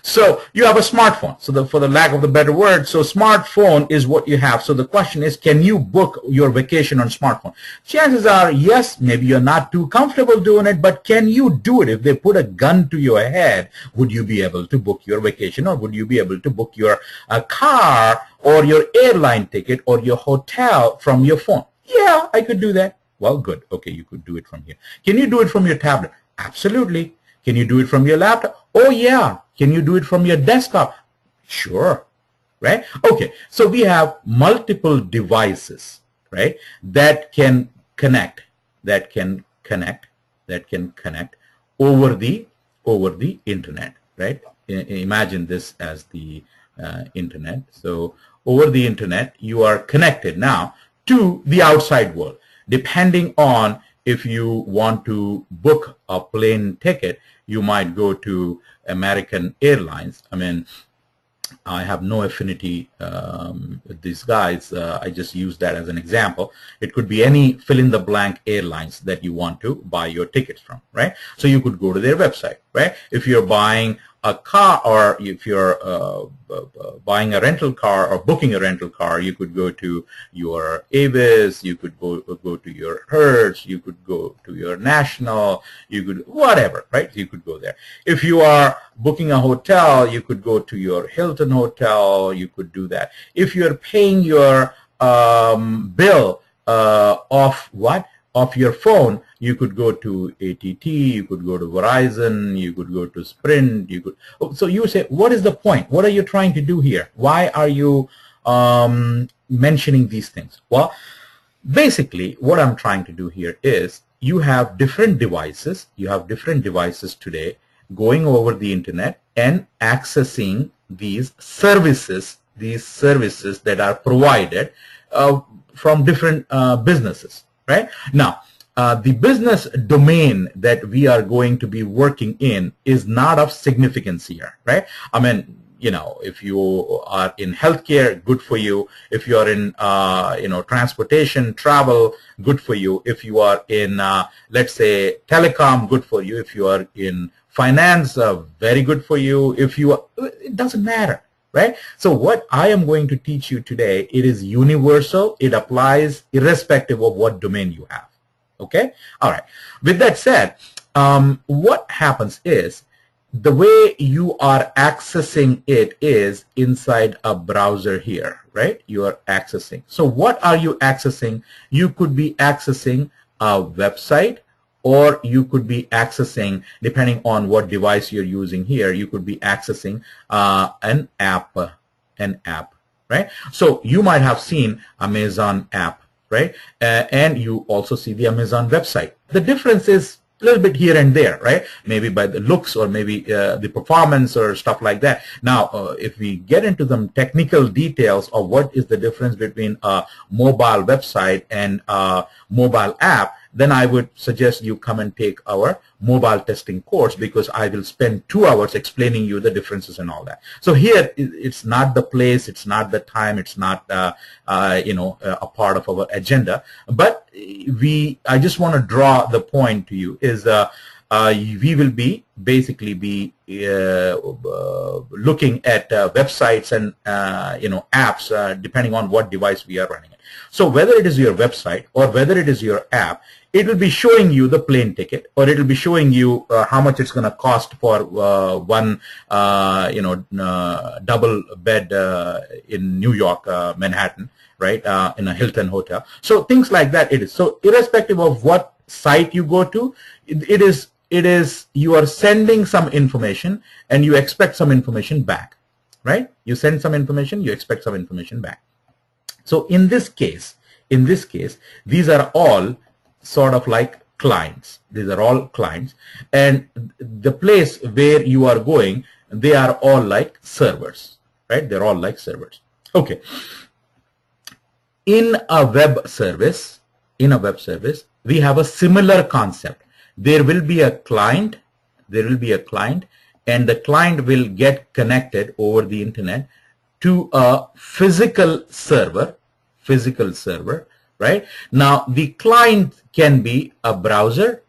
So you have a smartphone. So for the lack of the better word, so smartphone is what you have. So the question is, can you book your vacation on smartphone? Chances are, yes, maybe you're not too comfortable doing it, but can you do it? If they put a gun to your head, would you be able to book your vacation, or would you be able to book your car or your airline ticket or your hotel from your phone? Yeah, I could do that. Well, good. Okay, you could do it from here. Can you do it from your tablet? Absolutely. Can you do it from your laptop? Oh, yeah. Can you do it from your desktop? Sure. Right? Okay. So we have multiple devices, right, that can connect over the internet, right? Imagine this as the internet. So over the internet, you are connected now to the outside world. Depending on if you want to book a plane ticket, you might go to American Airlines. I mean, I have no affinity with these guys. I just use that as an example. It could be any fill-in-the-blank airlines that you want to buy your tickets from, right? So you could go to their website, right? If you're buying a car, or if you're buying a rental car or booking a rental car, you could go to your Avis, you could go to your Hertz, you could go to your National, you could whatever, right? You could go there. If you are booking a hotel, you could go to your Hilton hotel, you could do that. If you're paying your bill off your phone, you could go to ATT, you could go to Verizon, you could go to Sprint, you could. So you say, what is the point? What are you trying to do here? Why are you mentioning these things? Well, basically, what I'm trying to do here is you have different devices. You have different devices today going over the internet and accessing these services that are provided from different businesses. Right? Now, the business domain that we are going to be working in is not of significance here, right? I mean, if you are in healthcare, good for you. If you are in, transportation, travel, good for you. If you are in, let's say, telecom, good for you. If you are in finance, very good for you. If you are, it doesn't matter, right? So what I am going to teach you today, it is universal. It applies irrespective of what domain you have. Okay? All right. With that said, what happens is, the way you are accessing it is inside a browser here, right? You are accessing. So what are you accessing? You could be accessing a website, or you could be accessing, depending on what device you're using here, you could be accessing an app, right? So you might have seen Amazon app, right? And you also see the Amazon website. The difference is a little bit here and there, right? Maybe by the looks, or maybe the performance or stuff like that. Now, if we get into the technical details of what is the difference between a mobile website and a mobile app, then I would suggest you come and take our mobile testing course, because I will spend 2 hours explaining you the differences and all that. So here, it's not the place, it's not the time, it's not a part of our agenda. But I just want to draw the point to you is we will be basically looking at websites and apps depending on what device we are running it. So whether it is your website or whether it is your app, it will be showing you the plane ticket, or it will be showing you how much it's going to cost for one double bed in New York, Manhattan, right, in a Hilton hotel. So things like that it is. So irrespective of what site you go to, it is you are sending some information and you expect some information back, right? You send some information, you expect some information back. So in this case, these are all sort of like clients. These are all clients, and the place where you are going, they are all like servers, right? They're all like servers. Okay. In a web service, we have a similar concept. There will be a client, and the client will get connected over the internet to a physical server, right? Now, the client can be a browser,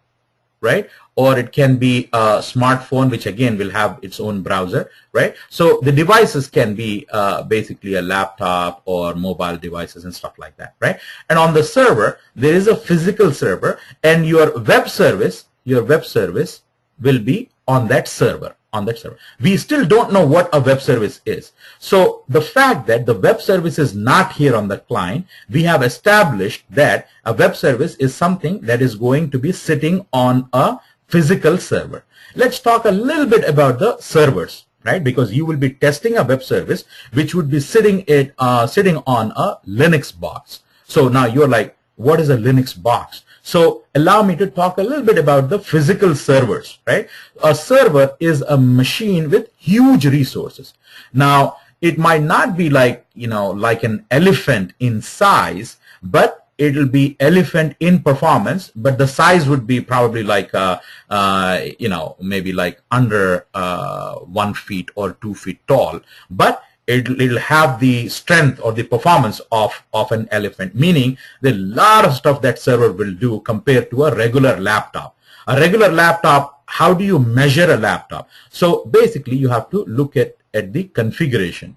right? Or it can be a smartphone, which again will have its own browser, right? So the devices can be basically a laptop or mobile devices and stuff like that, right? And on the server, there is a physical server, and your web service will be on that server. We still don't know what a web service is. So the fact that the web service is not here on the client, we have established that a web service is something that is going to be sitting on a physical server. Let's talk a little bit about the servers, right? Because you will be testing a web service which would be sitting on a Linux box. So now you're like, what is a Linux box? So allow me to talk a little bit about the physical servers, right? A server is a machine with huge resources. Now, it might not be like, like an elephant in size, but it will be elephant in performance, but the size would be probably like, maybe like under 1 feet or 2 feet tall. But it'll have the strength or the performance of an elephant, meaning there's a lot of stuff that server will do compared to a regular laptop. A regular laptop, how do you measure a laptop? So basically you have to look at the configuration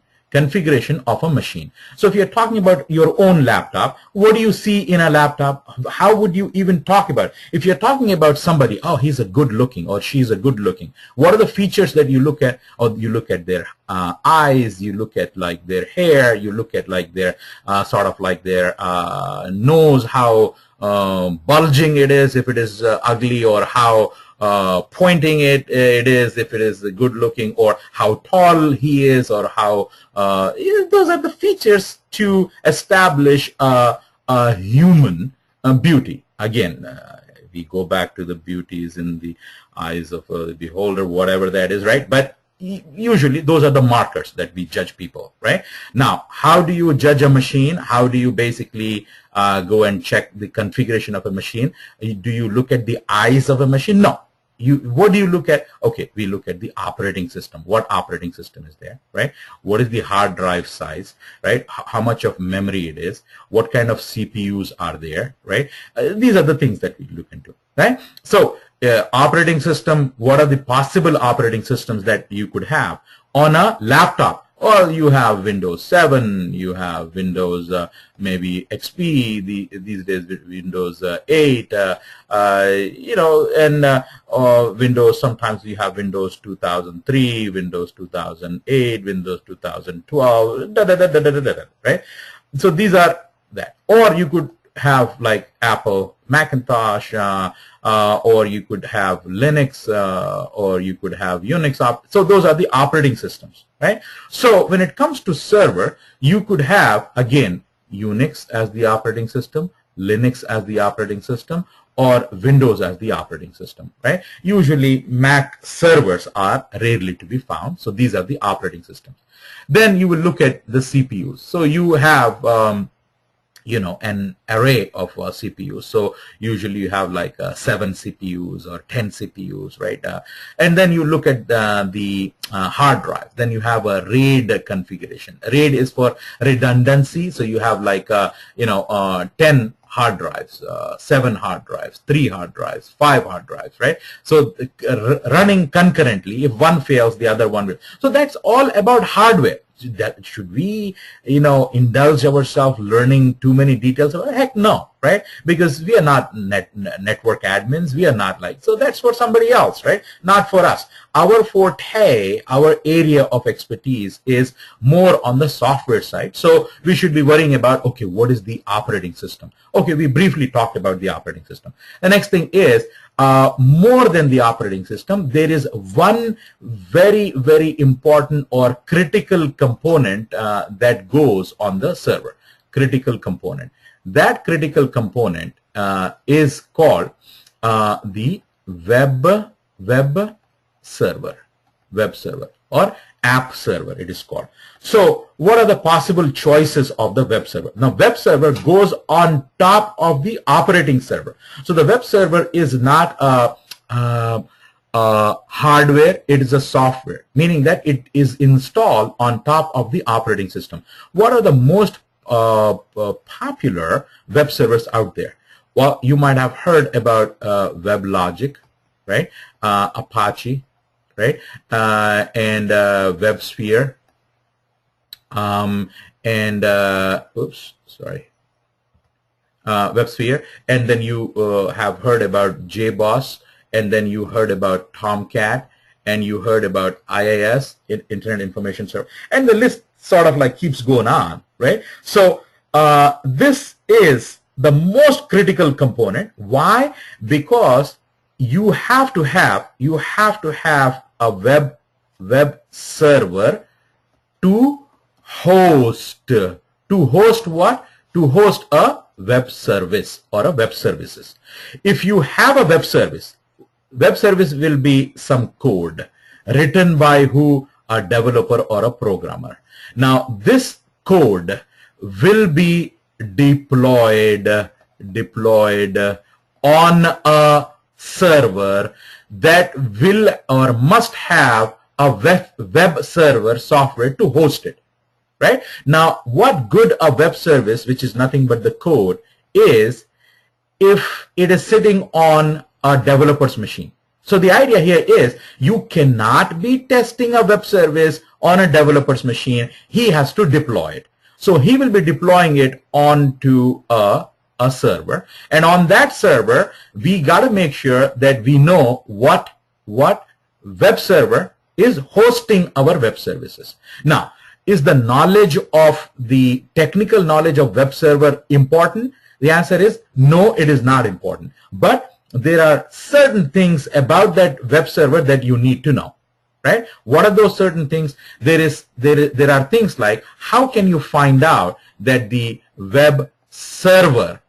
of a machine. So if you're talking about your own laptop, what do you see in a laptop? How would you even talk about it? If you're talking about somebody, oh, he's a good looking or she's a good looking, what are the features that you look at? Or you look at their eyes, you look at like their hair, you look at like their sort of like their nose, how bulging it is, if it is ugly, or how pointing it is, if it is good looking, or how tall he is, or how those are the features to establish a human beauty. Again, we go back to the beauties in the eyes of the beholder, whatever that is, right? But usually those are the markers that we judge people, right? Now, how do you judge a machine? How do you basically go and check the configuration of a machine? Do you look at the eyes of a machine? No. what do you look at? Okay, we look at the operating system. What operating system is there, right? What is the hard drive size, right? How much of memory it is? What kind of CPUs are there, right? These are the things that we look into, right? So operating system, what are the possible operating systems that you could have on a laptop? Well, you have Windows 7, you have Windows maybe XP, these days Windows 8, you know, and Windows, sometimes you have Windows 2003, Windows 2008, Windows 2012, right? So these are that. Or you could have like Apple Macintosh, or you could have Linux, or you could have Unix. So those are the operating systems, right? So when it comes to server, you could have, again, Unix as the operating system, Linux as the operating system, or Windows as the operating system, right? Usually Mac servers are rarely to be found. So these are the operating systems. Then you will look at the CPUs. So you have you know, an array of CPUs. So usually you have like 7 CPUs or 10 CPUs, right? And then you look at the hard drive. Then you have a RAID configuration. RAID is for redundancy. So you have like, you know, 10 hard drives, 7 hard drives, 3 hard drives, 5 hard drives, right? So running concurrently, if one fails, the other one will. So that's all about hardware. That should we, you know, indulge ourselves learning too many details? Heck no, right? Because we are not network admins. We are not like, so that's for somebody else, right? Not for us. Our forte, our area of expertise is more on the software side. So we should be worrying about, okay, what is the operating system? Okay, we briefly talked about the operating system. The next thing is, more than the operating system, there is one very, very important or critical component that goes on the server. Critical component. That critical component is called the web server or app server, it is called. So what are the possible choices of the web server? Now, web server goes on top of the operating server. So the web server is not a hardware, it is a software, meaning that it is installed on top of the operating system. What are the most popular web servers out there? Well, you might have heard about WebLogic, right? Apache, right? And WebSphere, WebSphere, and then you have heard about JBoss, and then you heard about Tomcat, and you heard about IIS, Internet Information Server, and the list sort of like keeps going on, right? So this is the most critical component. Why? Because you have to have a web server to host what? To host a web service or a web services. If you have a web service will be some code written by who? A developer or a programmer. Now this code will be deployed on a server that will or must have a web server software to host it, right? Now, what good a web service, which is nothing but the code, is if it is sitting on a developer's machine. So the idea here is you cannot be testing a web service on a developer's machine. He has to deploy it. So he will be deploying it onto a server, and on that server we got to make sure that we know what web server is hosting our web services. Now, is the knowledge of the technical knowledge of web server important? The answer is no, it is not important, but there are certain things about that web server that you need to know, right? What are those certain things? There are things like, how can you find out that the web server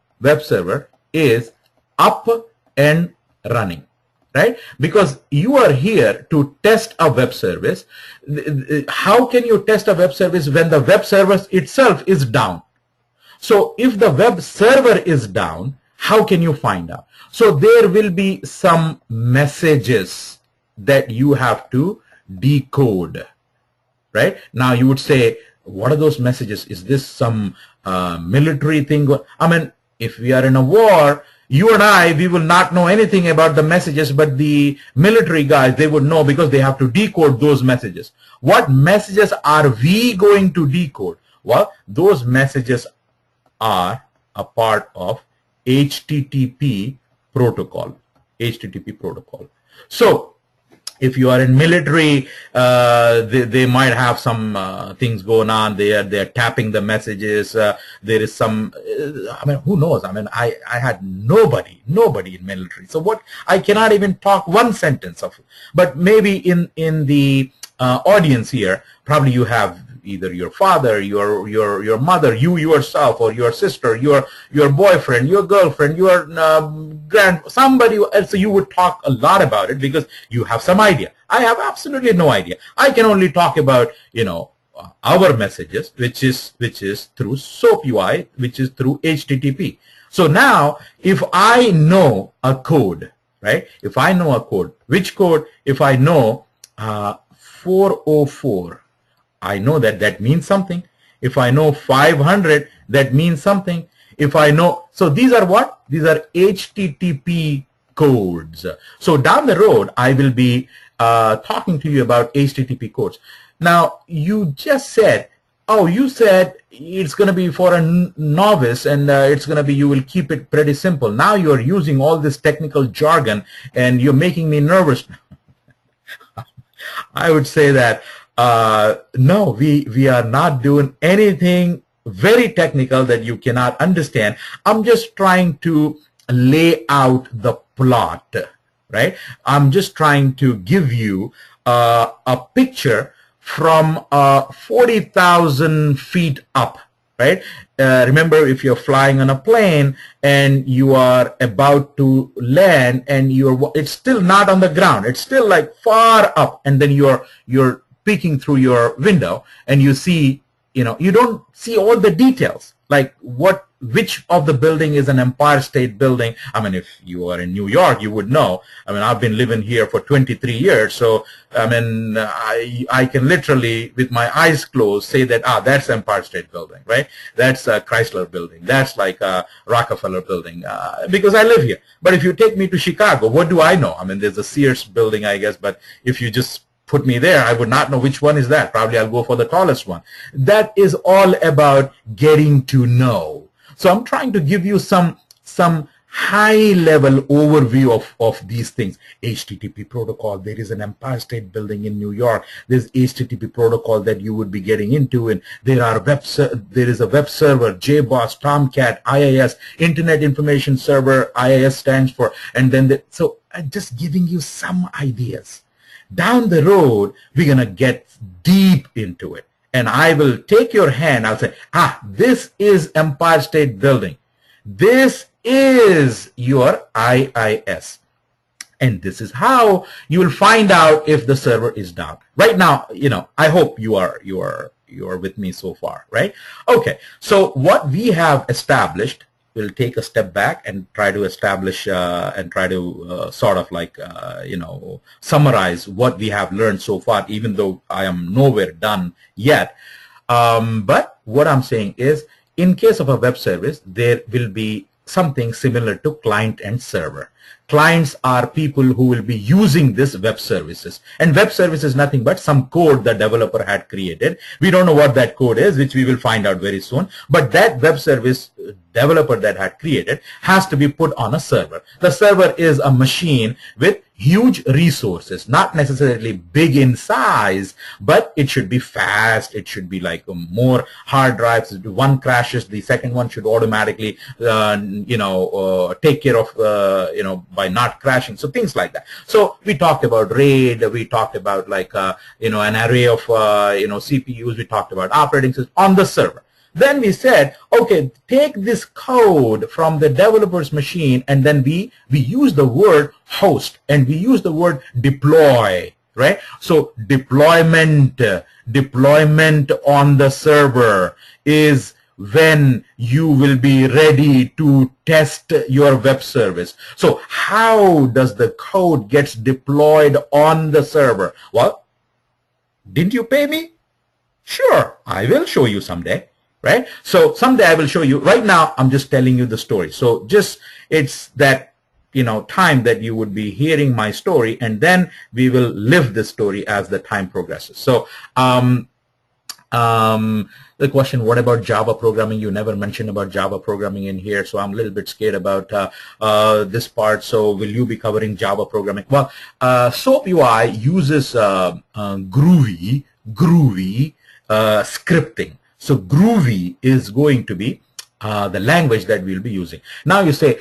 is up and running, right? Because you are here to test a web service. How can you test a web service when the web service itself is down? So if the web server is down, How can you find out? So there will be some messages that you have to decode, right? Now you would say, what are those messages? Is this some military thing? I mean, if we are in a war, you and I, we will not know anything about the messages, but the military guys, they would know because they have to decode those messages. What messages are we going to decode? Well, those messages are a part of HTTP protocol. HTTP protocol. So if you are in military, they might have some things going on. They're tapping the messages. There is some, I mean, who knows? I mean, I had nobody in military. So what, I cannot even talk one sentence of it. But maybe in the audience here, probably you have either your father, your mother, you yourself, or your sister, your boyfriend, your girlfriend, your somebody else. So you would talk a lot about it because you have some idea. I have absolutely no idea. I can only talk about, you know, our messages, which is through SoapUI, which is through HTTP. So now, if I know a code, right? If I know a code, which code? If I know 404. I know that means something. If I know 500, that means something. If I know, so these are what? These are HTTP codes. So down the road, I will be talking to you about HTTP codes. Now, you just said, oh, you said it's going to be for a novice and it's going to be, you will keep it pretty simple. Now you're using all this technical jargon and you're making me nervous. I would say that no, we are not doing anything very technical that you cannot understand. I'm just trying to lay out the plot, right? I'm just trying to give you a picture from 40,000 feet up, right? Remember, if you're flying on a plane and you are about to land and it's still not on the ground, it's still like far up, and then you're peeking through your window and you see, you know, you don't see all the details, like which of the building is an Empire State Building. I mean, if you are in New York, you would know. I mean, I've been living here for 23 years, so I mean, I can literally, with my eyes closed, say that, that's Empire State Building, right? That's a Chrysler Building. That's like a Rockefeller Building, because I live here. But if you take me to Chicago, what do I know? I mean, there's a Sears Building, I guess, but if you just put me there, I would not know which one is that. Probably I'll go for the tallest one. That is all about getting to know. So I'm trying to give you some high-level overview of these things. HTTP protocol, there is an Empire State Building in New York. There's HTTP protocol that you would be getting into, and there is a web server, JBoss, Tomcat, IIS, Internet Information Server. IIS stands for, and then so I'm just giving you some ideas. Down the road, we're going to get deep into it. And I will take your hand. I'll say, this is Empire State Building. This is your IIS. And this is how you will find out if the server is down. Right now, you know, I hope you are with me so far, right? Okay. So what we have established, we'll take a step back and try to establish and try to sort of like, you know, summarize what we have learned so far, even though I am nowhere done yet. But what I'm saying is, in case of a web service, there will be something similar to client and server. Clients are people who will be using this web services, and web service is nothing but some code the developer had created. We don't know what that code is, which we will find out very soon, but that web service developer that had created has to be put on a server. The server is a machine with huge resources, not necessarily big in size, but it should be fast. It should be like more hard drives. If one crashes, the second one should automatically, you know, take care of, you know, by not crashing. So things like that. So we talked about RAID. We talked about like, you know, an array of, you know, CPUs. We talked about operating system on the server. Then we said, okay, take this code from the developer's machine, and then we use the word host and we use the word deploy, right? So deployment on the server is when you will be ready to test your web service. So how does the code gets deployed on the server? Well, didn't you pay me? Sure, I will show you someday, right? So someday I will show you. Right now, I'm just telling you the story. So just, it's that, time that you would be hearing my story, and then we will live this story as the time progresses. So the question, what about Java programming? You never mentioned about Java programming in here, so I'm a little bit scared about this part. So will you be covering Java programming? Well, SoapUI uses Groovy scripting. So Groovy is going to be the language that we'll be using. Now you say,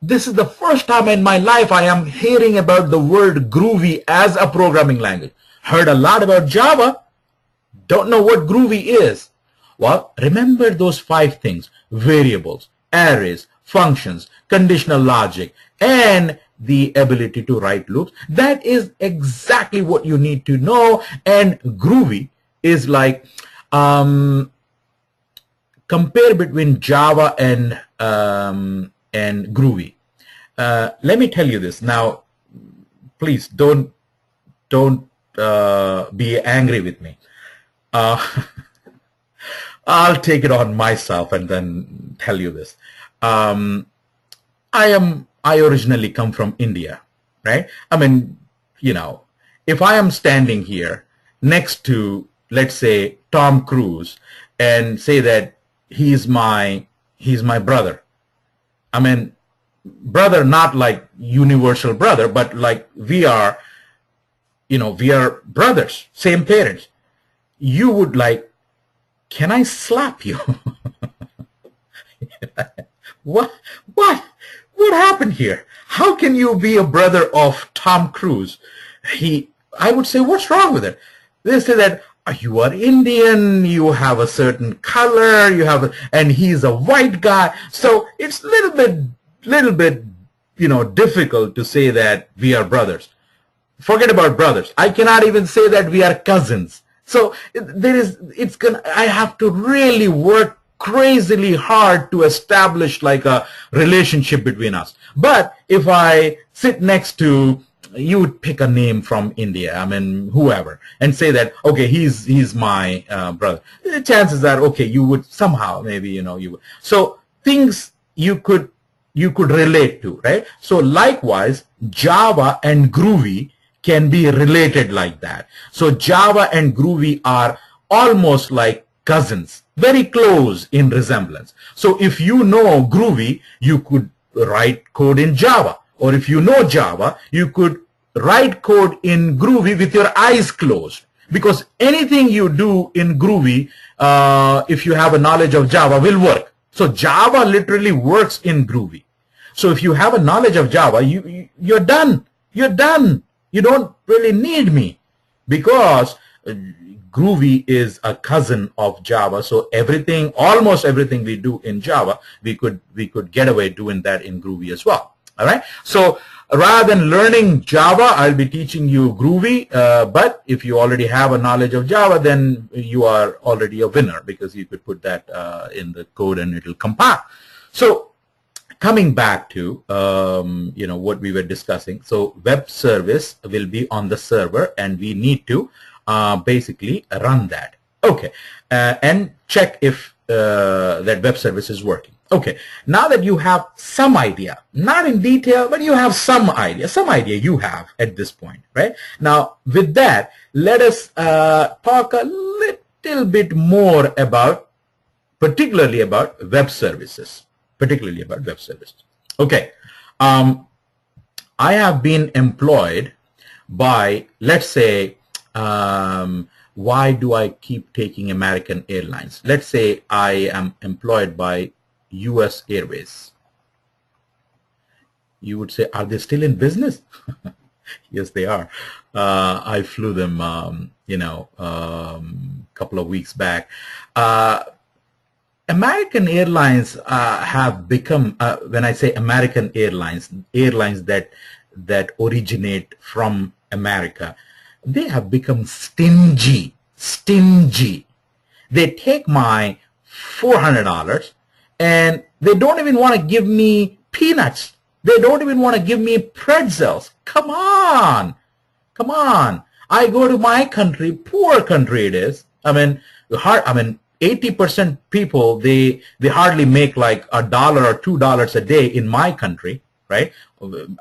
this is the first time in my life I am hearing about the word Groovy as a programming language. Heard a lot about Java, don't know what Groovy is. Well, remember those 5 things: variables, arrays, functions, conditional logic, and the ability to write loops. That is exactly what you need to know. And Groovy is like, compare between Java and Groovy. Let me tell you this. Now, please don't be angry with me. I'll take it on myself and then tell you this. I originally come from India, right? I mean, if I am standing here next to, let's say, Tom Cruise, and say that he's my brother. I mean, brother, not like universal brother, but like we are brothers, same parents. You would like, can I slap you? What happened here? How can you be a brother of Tom Cruise? I would say, what's wrong with it? They say that you are Indian, you have a certain color, and he's a white guy. So it's a little bit, difficult to say that we are brothers. Forget about brothers. I cannot even say that we are cousins. So I have to really work crazily hard to establish like a relationship between us. But if I sit next to, you would pick a name from India, I mean, whoever, and say that, okay, he's my brother. The chances are, okay, you would somehow, maybe, you would. So things you could relate to, right? So likewise, Java and Groovy can be related like that. So Java and Groovy are almost like cousins, very close in resemblance. So if you know Groovy, you could write code in Java. Or if you know Java, you could write code in Groovy with your eyes closed. Because anything you do in Groovy, if you have a knowledge of Java, will work. So Java literally works in Groovy. So if you have a knowledge of Java, you're done. You're done. You don't really need me, because Groovy is a cousin of Java. So almost everything we do in Java, we could get away doing that in Groovy as well. All right. So rather than learning Java, I'll be teaching you Groovy. But if you already have a knowledge of Java, then you are already a winner, because you could put that in the code and it'll compile. So coming back to what we were discussing, so web service will be on the server, and we need to basically run that. Okay, and check if that web service is working. Okay, now that you have some idea, not in detail, but you have some idea you have at this point, right? Now, with that, let us talk a little bit more about, particularly about web services. Okay, I have been employed by, let's say, why do I keep taking American Airlines? Let's say I am employed by US Airways. You would say, are they still in business? Yes, they are. I flew them, couple of weeks back. American Airlines have become, when I say American Airlines that originate from America, they have become stingy. They take my $400, and they don't even want to give me peanuts. They don't even want to give me pretzels. Come on. Come on. I go to my country, poor country it is. I mean, 80% people, they hardly make like $1 or $2 a day in my country, right?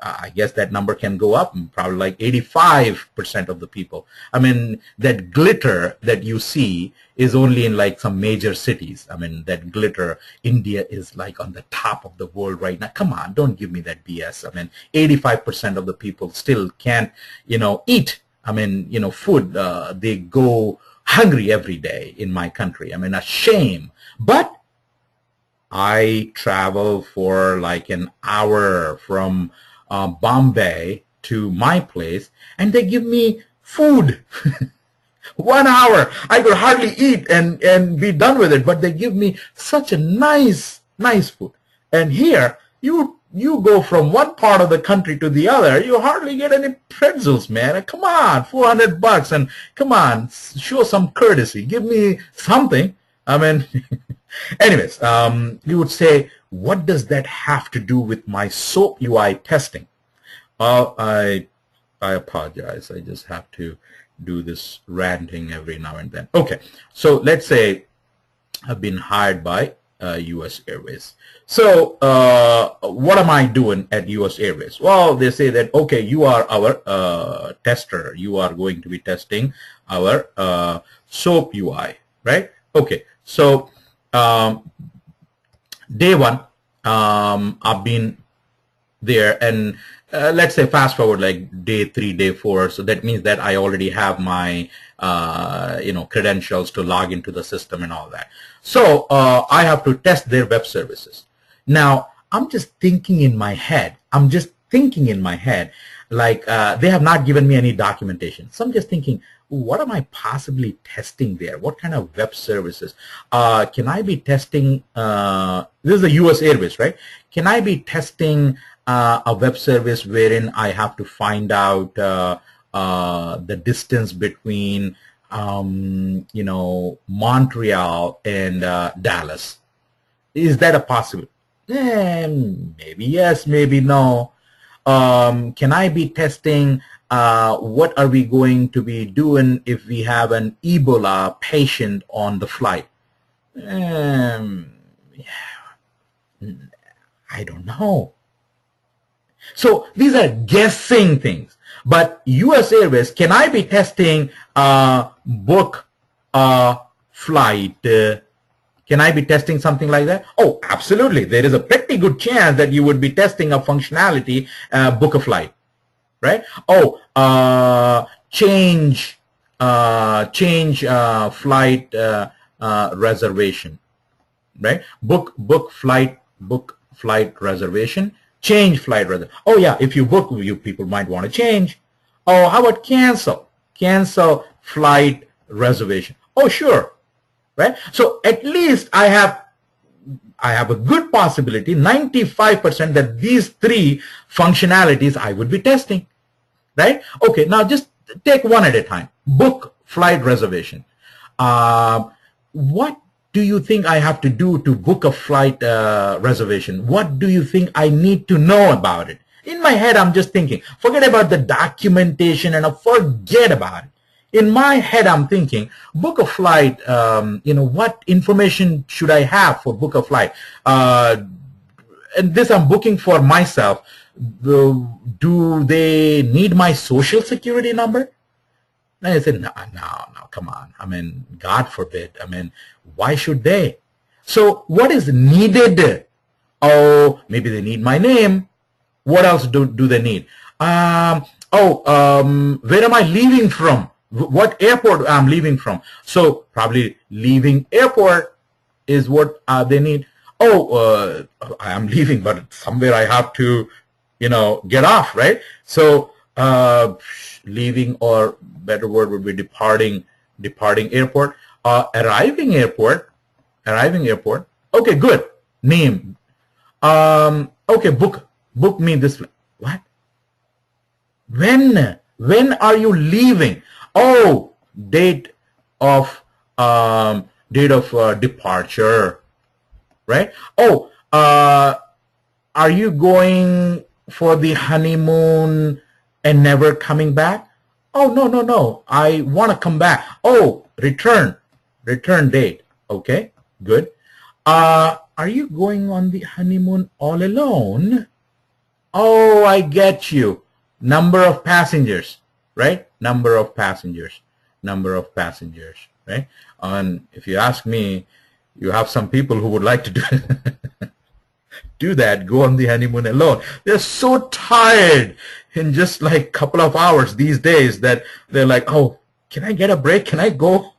I guess that number can go up, probably like 85% of the people. I mean, that glitter that you see is only in like some major cities. I mean, that glitter, India is like on the top of the world right now. Come on, don't give me that BS. I mean, 85% of the people still can't, eat. I mean, food, they go hungry every day in my country. I mean, a shame. But I travel for like an hour from Bombay to my place, and they give me food. 1 hour. I could hardly eat and be done with it, but they give me such a nice food. And here, you go from one part of the country to the other, you hardly get any pretzels, man. Come on, $400, and come on, show some courtesy. Give me something. I mean, anyways, you would say, what does that have to do with my SoapUI testing? Well, I apologize. I just have to do this ranting every now and then. Okay, so let's say I've been hired by U.S. Airways. So what am I doing at U.S. Airways? Well, they say that, okay, you are our tester. You are going to be testing our SoapUI, right? Okay, so day one, I've been there, and let's say fast forward like day 3, day 4. So that means that I already have my credentials to log into the system and all that. So I have to test their web services. Now I'm just thinking in my head. Like they have not given me any documentation. So I'm just thinking, what am I possibly testing there? What kind of web services? Can I be testing, this is the US Airways, right? Can I be testing a web service wherein I have to find out the distance between, Montreal and Dallas? Is that a possibility? Maybe yes, maybe no. Can I be testing what are we going to be doing if we have an Ebola patient on the flight? I don't know. So these are guessing things. But US Airways, can I be testing book a flight? Can I be testing something like that? Oh, absolutely. There is a pretty good chance that you would be testing a functionality, book a flight, right? Oh, change flight reservation, right? Book flight reservation. Change flight reservation. Oh yeah, if you book, you people might want to change. Oh, how about cancel flight reservation? Oh, sure. Right? So at least I have a good possibility, 95%, that these 3 functionalities I would be testing. Right? Okay, now just take one at a time. Book flight reservation. What do you think I have to do to book a flight reservation? What do you think I need to know about it? In my head, I'm just thinking, forget about the documentation and forget about it. In my head, I'm thinking, book a flight, what information should I have for book a flight? And this I'm booking for myself. Do they need my social security number? And I said, no, come on. I mean, God forbid. I mean, why should they? So what is needed? Oh, maybe they need my name. What else do they need? Where am I leaving from? What airport I'm leaving from? So probably leaving airport is what they need. Oh, I'm leaving, but somewhere I have to, get off, right? So leaving, or better word would be departing airport. Arriving airport. Okay, good. Name. Okay, book me this. What? When are you leaving? Oh, date of date of departure, right? Oh, are you going for the honeymoon and never coming back? Oh, no, no, no. I want to come back. Oh, return date. Okay, good. Are you going on the honeymoon all alone? Oh, I get you. Number of passengers, right? Number of passengers, right? And if you ask me, you have some people who would like to do that, go on the honeymoon alone. They're so tired in just like a couple of hours these days that they're like, oh, can I get a break? Can I go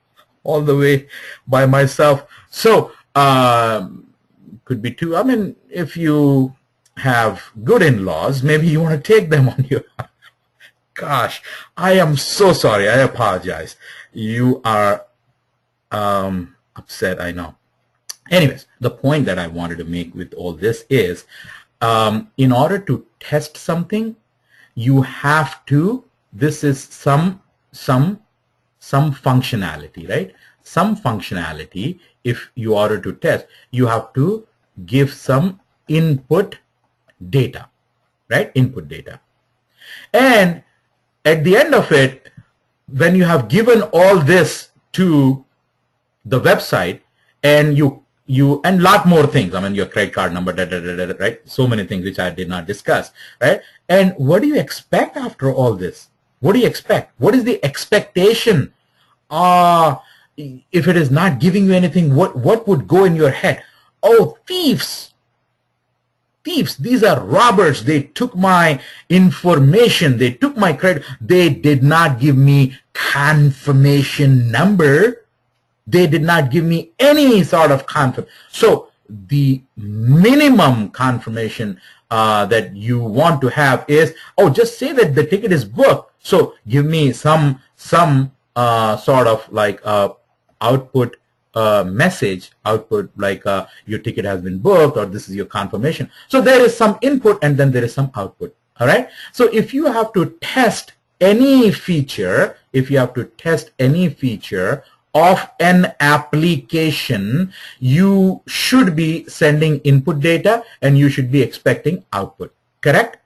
all the way by myself? So could be two. I mean, if you have good in-laws, maybe you want to take them on your gosh, I am so sorry. I apologize. You are upset, I know. Anyways, the point that I wanted to make with all this is in order to test something, you have to, this is some functionality, right? Some functionality, if you order to test, you have to give some input data, right? Input data. And at the end of it, when you have given all this to the website, and you and lot more things, I mean, your credit card number, right? So many things which I did not discuss, right? And what do you expect after all this? What do you expect? What is the expectation? If it is not giving you anything, what would go in your head? Oh, thieves. Thieves, these are robbers. They took my information. They took my credit. They did not give me confirmation number. They did not give me any sort of confirmation. So the minimum confirmation that you want to have is, oh, just say that the ticket is booked. So give me some sort of like output message, like your ticket has been booked, or this is your confirmation. So there is some input and then there is some output. All right. So if you have to test any feature, of an application, you should be sending input data and you should be expecting output. Correct?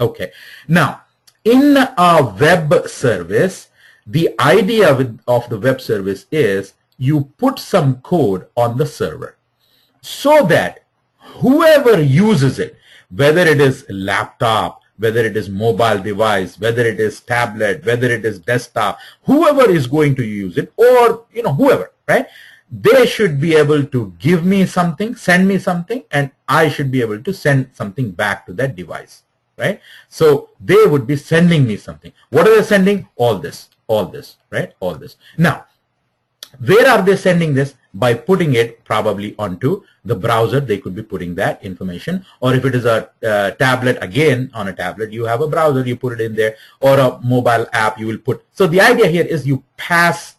Okay. Now, in a web service, the idea of the web service is you put some code on the server so that whoever uses it, whether it is laptop, whether it is mobile device, whether it is tablet, whether it is desktop, whoever is going to use it, or whoever, right? They should be able to give me something, send me something, and I should be able to send something back to that device, right? So they would be sending me something. What are they sending? All this, right? All this. Now, where are they sending this? By putting it probably onto the browser. They could be putting that information, or if it is a tablet, again, on a tablet you have a browser, you put it in there, or a mobile app you will put. So the idea here is you pass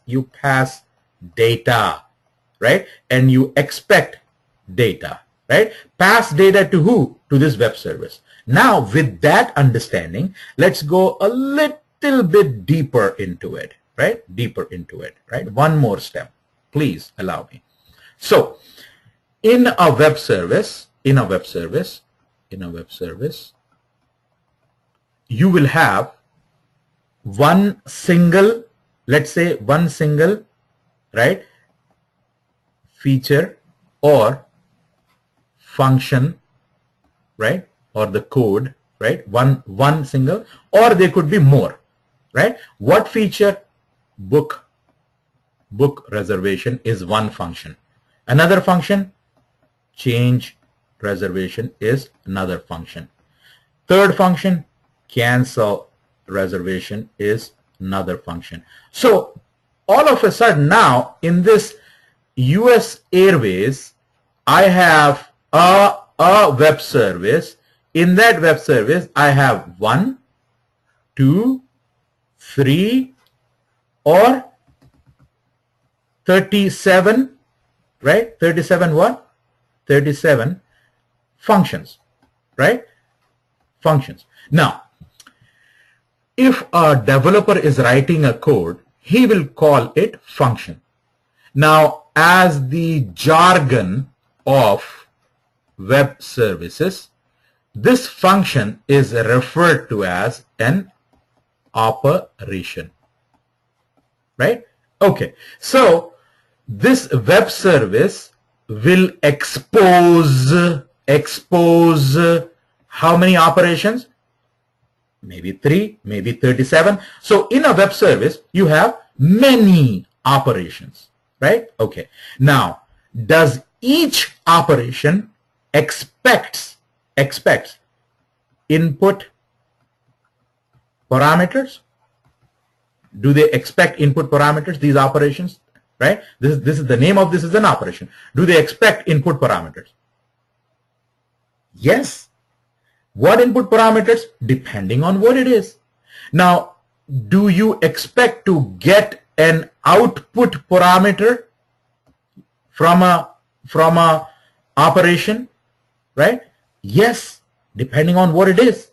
data, right? And you expect data, right? Pass data to who? To this web service. Now with that understanding, let's go a little bit deeper into it, right? Deeper into it, right? One more step, please allow me. So in a web service, you will have one single, let's say one single, right, feature or function, right, or the code, right, one single, or there could be more, right? What feature? Book reservation is one function. Another function, change reservation is another function. Third function, cancel reservation is another function. So all of a sudden now in this US Airways, I have a web service. In that web service, I have 1, 2, 3, or 37, right? 37 what? 37 functions, right? Functions. Now, if a developer is writing a code, he will call it function. Now, as the jargon of web services, this function is referred to as an operation, right? Okay, so this web service will expose how many operations? Maybe 3, maybe 37. So in a web service, you have many operations, right? Okay. Now, does each operation expects input parameters? Do they expect input parameters, these operations, right? This is the name of this is an operation. Do they expect input parameters? Yes. What input parameters? Depending on what it is. Now, do you expect to get an output parameter from a operation, right? Yes, depending on what it is,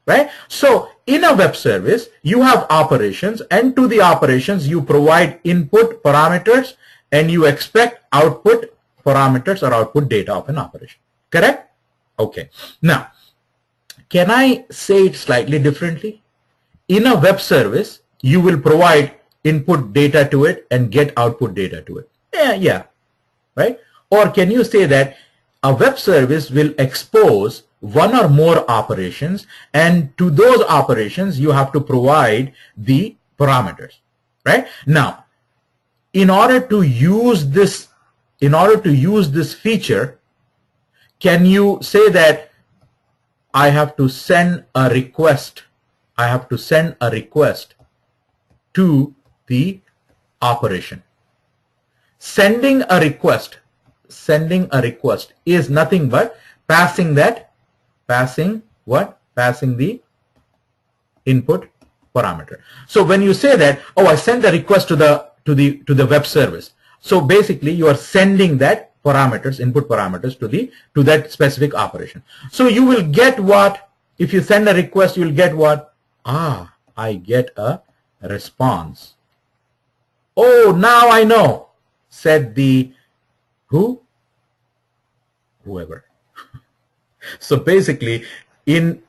right? So in a web service, you have operations, and to the operations you provide input parameters and you expect output parameters or output data of an operation. Correct? Okay. Now, can I say it slightly differently? In a web service, you will provide input data to it and get output data to it. Yeah, right? Or can you say that a web service will expose one or more operations, and to those operations you have to provide the parameters, right? Now, in order to use this feature, can you say that I have to send a request to the operation? Sending a request is nothing but passing the input parameter. So when you say that, oh, I send a request to the web service, so basically you are sending that input parameters to that specific operation. So you will get what? If you send a request, you will get what? I get a response. Oh, now I know, said the whoever. So basically, in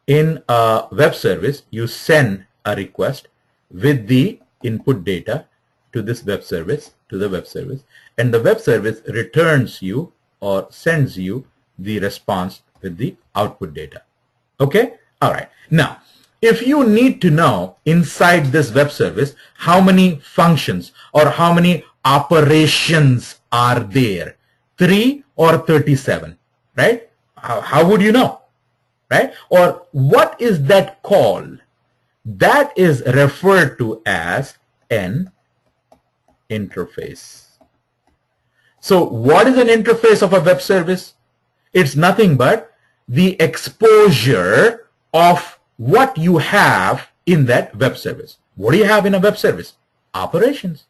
a web service, you send a request with the input data to this web service, and the web service returns you or sends you the response with the output data. Okay? All right. Now, if you need to know inside this web service how many functions or how many operations are there, 3 or 37, right? How would you know, right? Or what is that called? That is referred to as an interface. So what is an interface of a web service? It's nothing but the exposure of what you have in that web service. What do you have in a web service? Operations.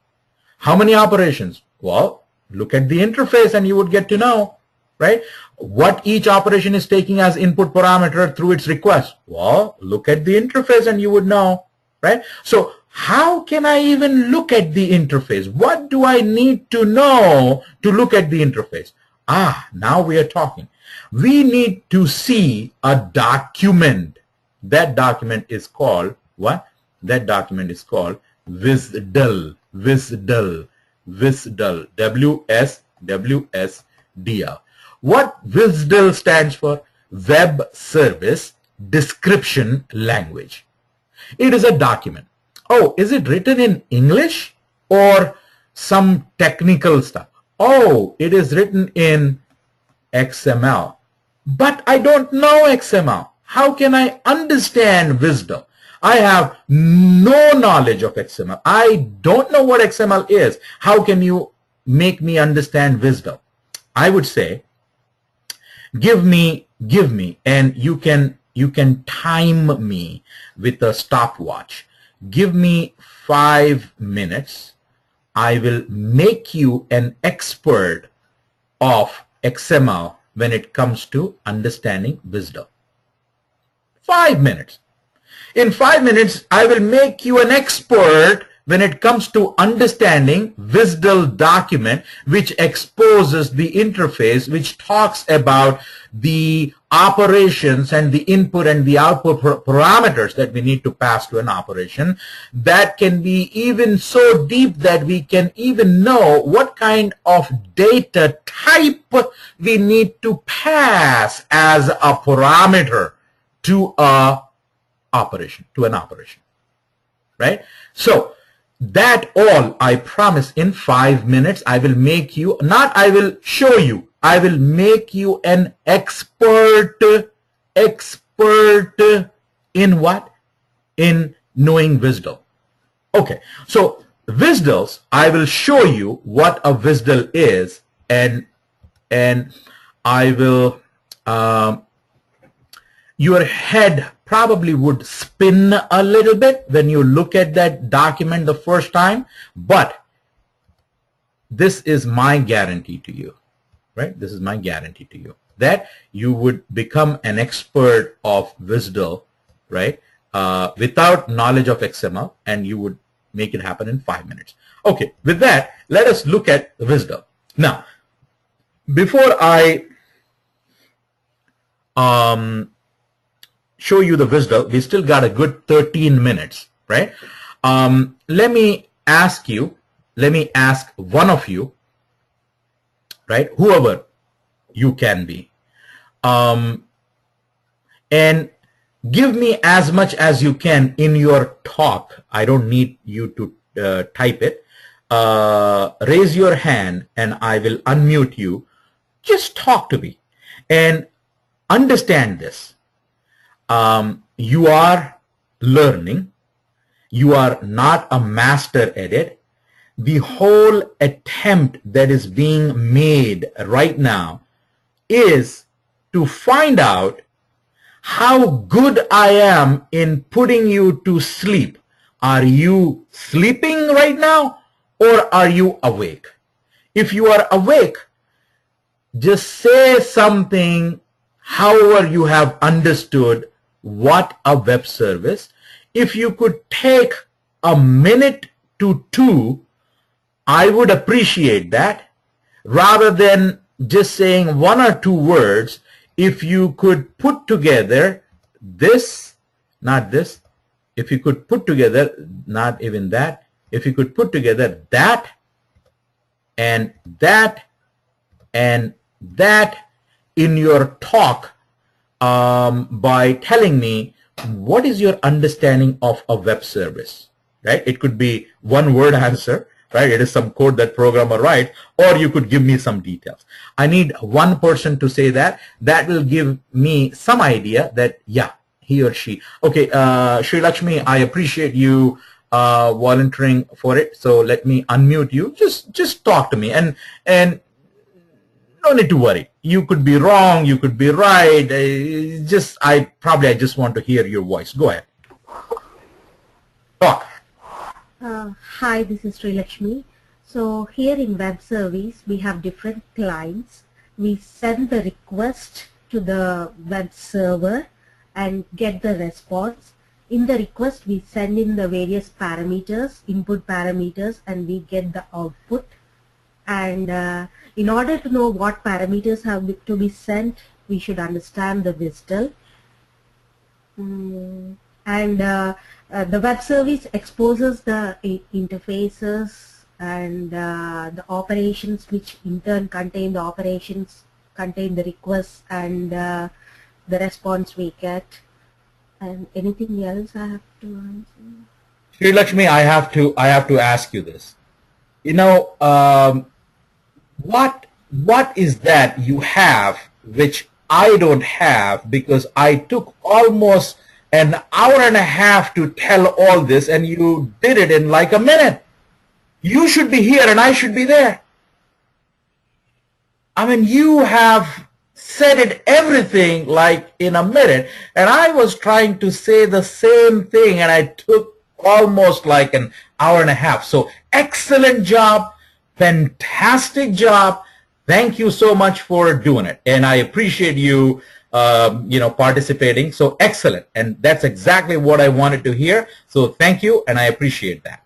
How many operations? Well, look at the interface and you would get to know, right? What each operation is taking as input parameter through its request. Well, look at the interface and you would know, right? So how can I even look at the interface? What do I need to know to look at the interface? Now we are talking. We need to see a document. That document is called what? That document is called WSDL. WSDL. W-S-W-S-D-L. What WSDL stands for? Web Service Description Language. It is a document. Oh, is it written in English or some technical stuff? Oh, it is written in XML. But I don't know XML. How can I understand WSDL? I have no knowledge of XML. I don't know what XML is. How can you make me understand WSDL? I would say, give me, and you can time me with a stopwatch. Give me 5 minutes. I will make you an expert of XML when it comes to understanding WSDL. 5 minutes. In 5 minutes, I will make you an expert when it comes to understanding WSDL document, which exposes the interface, which talks about the operations and the input and the output parameters that we need to pass to an operation, that can be even so deep that we can even know what kind of data type we need to pass as a parameter to an operation, right? So that all, I promise, in 5 minutes, I will make you, not I will show you, I will make you an expert in what? In knowing WSDL. Okay, so WSDLs, I will show you what a WSDL is, and I will, your head probably would spin a little bit when you look at that document the first time, but this is my guarantee to you, right? This is my guarantee to you that you would become an expert of WSDL, right? Without knowledge of XML, and you would make it happen in 5 minutes. Okay, with that, let us look at WSDL. Now, before I show you the WSDL, we still got a good 13 minutes, right? Let me ask one of you, right, whoever you can be, and give me as much as you can in your talk. I don't need you to type it. Raise your hand and I will unmute you. Just talk to me and understand this. You are learning. You are not a master at it. The whole attempt that is being made right now is to find out how good I am in putting you to sleep. Are you sleeping right now, or are you awake? If you are awake, just say something however you have understood what a web service. If you could take a minute to 2, I would appreciate that. Rather than just saying 1 or 2 words, if you could put together this, not this, if you could put together, not even that, if you could put together that and that and that in your talk, by telling me what is your understanding of a web service, right? It could be 1-word answer, right? It is some code that programmer writes, or you could give me some details. I need one person to say that. That will give me some idea that, yeah, he or she. Okay, Sri Lakshmi, I appreciate you volunteering for it. So let me unmute you. Just talk to me, and no need to worry. You could be wrong. You could be right. I just want to hear your voice. Go ahead. Talk. Hi, this is Sri Lakshmi. So here in web service, we have different clients. We send the request to the web server and get the response. In the request, we send in the various parameters, input parameters, and we get the output. And in order to know what parameters have to be sent, we should understand the WSDL. The web service exposes the interfaces and the operations, which in turn contain the operations, contain the requests and the response we get. And anything else I have to answer? Sri Lakshmi, I have to ask you this. You know, what is that you have which I don't have, because I took almost an hour and a half to tell all this, and you did it in like a minute. You should be here and I should be there. I mean, you have said it everything like in a minute, and I was trying to say the same thing, and I took almost like an hour and a half. So excellent job, fantastic job. Thank you so much for doing it, and I appreciate you participating. So excellent, and that's exactly what I wanted to hear. So thank you, and I appreciate that.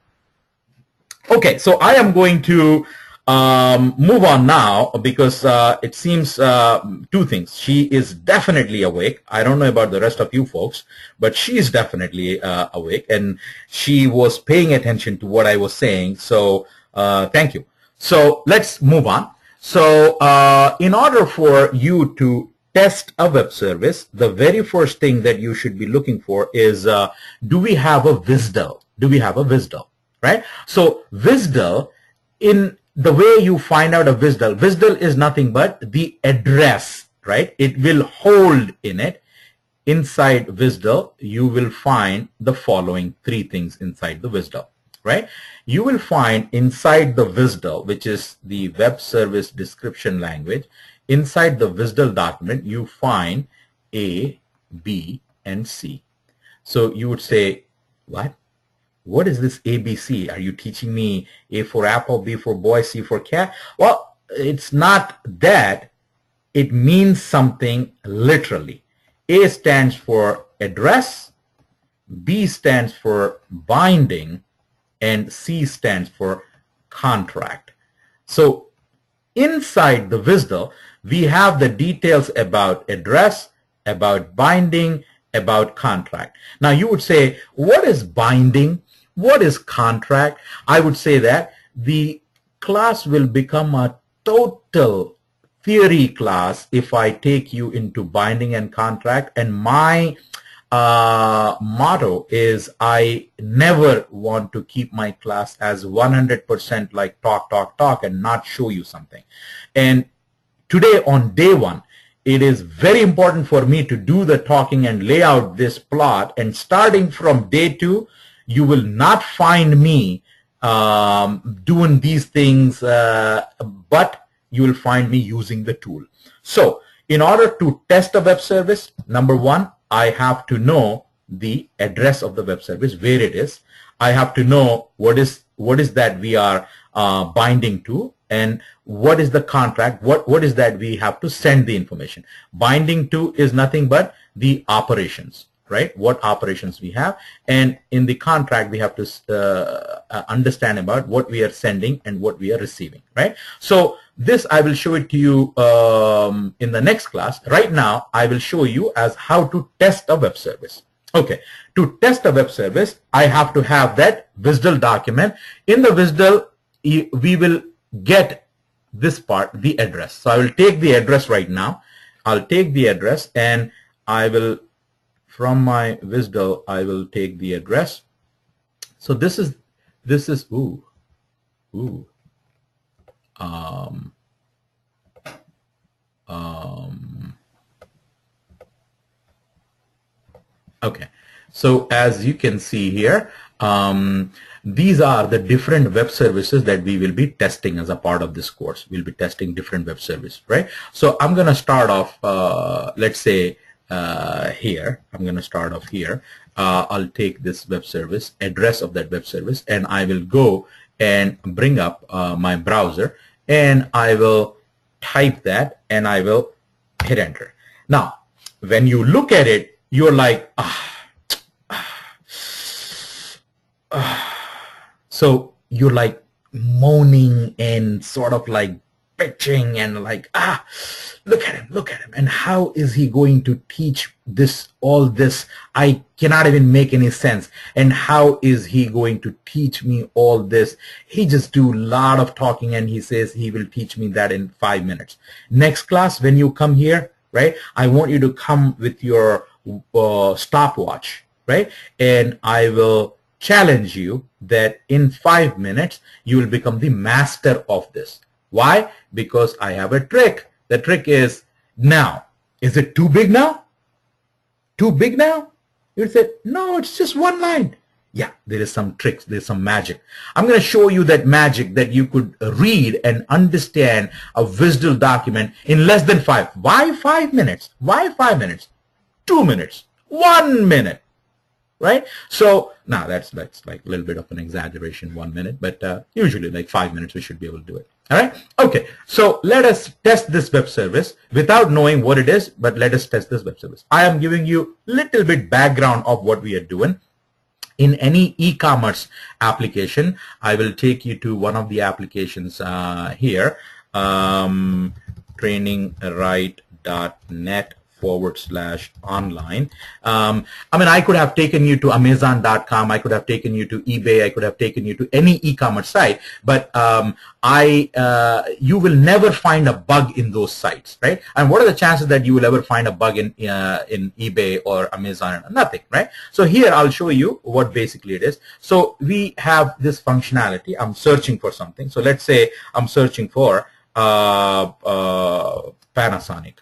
Okay, so I am going to move on now because it seems two things. She is definitely awake. I don't know about the rest of you folks, but she is definitely awake, and she was paying attention to what I was saying. So thank you. So let's move on. So in order for you to test a web service, the very first thing that you should be looking for is do we have a WSDL? Do we have a WSDL? Right? So WSDL, in the way you find out a WSDL, WSDL is nothing but the address, right? It will hold in it. Inside WSDL, you will find the following three things inside the WSDL, right? You will find inside the WSDL, which is the web service description language, inside the WSDL document, you find A, B, and C. So you would say, what? What is this ABC? Are you teaching me A for apple, B for boy, C for cat? Well, it's not that. It means something literally. A stands for address, B stands for binding, and C stands for contract. So inside the WSDL, we have the details about address, about binding, about contract. Now you would say, what is binding? What is contract? I would say that the class will become a total theory class if I take you into binding and contract. And my motto is I never want to keep my class as 100% like talk and not show you something. And today on day one, it is very important for me to do the talking and lay out this plot. And starting from day two, you will not find me doing these things, but you will find me using the tool. So in order to test a web service, number one, I have to know the address of the web service, where it is. I have to know what is that we are binding to, and what is the contract, what is that we have to send the information. Binding to is nothing but the operations, right? What operations we have, and in the contract we have to understand about what we are sending and what we are receiving, right? So this I will show it to you in the next class. Right now I will show you as how to test a web service. Okay, to test a web service, I have to have that WSDL document. In the WSDL, we will get this part, the address. So I will take the address right now. I'll take the address, and I will, from my WSDL, I will take the address. So this is okay. So as you can see here, these are the different web services that we will be testing as a part of this course. We'll be testing different web services, right? So I'm going to start off, let's say, here. I'm going to start off here. I'll take this web service, address of that web service, and I will go and bring up my browser, and I will type that, and I will hit enter. Now, when you look at it, you're like, so you're like moaning and sort of like bitching and like, look at him, and how is he going to teach this, all this? I cannot even make any sense. And how is he going to teach me all this? He just do a lot of talking, and he says he will teach me that in 5 minutes. Next class, when you come here, right, I want you to come with your stopwatch, right, and I will challenge you that in 5 minutes you will become the master of this. Why? Because I have a trick. The trick is, now, is it too big now? Too big now? You say, no, it's just one line. Yeah, there is some tricks, there's some magic. I'm going to show you that magic that you could read and understand a WSDL document in less than 5. Why 5 minutes? Why 5 minutes? 2 minutes? 1 minute? Right? So now that's like a little bit of an exaggeration, 1 minute, but usually like 5 minutes we should be able to do it. All right? Okay, so let us test this web service without knowing what it is, but let us test this web service. I am giving you a little bit background of what we are doing. in any e-commerce application, I will take you to one of the applications here, trainingright.net/online. I mean, I could have taken you to Amazon.com, I could have taken you to eBay, I could have taken you to any e-commerce site, but you will never find a bug in those sites, right? And what are the chances that you will ever find a bug in eBay or Amazon? Nothing, right? So here I'll show you what basically it is. So we have this functionality. I'm searching for something. So let's say I'm searching for Panasonic,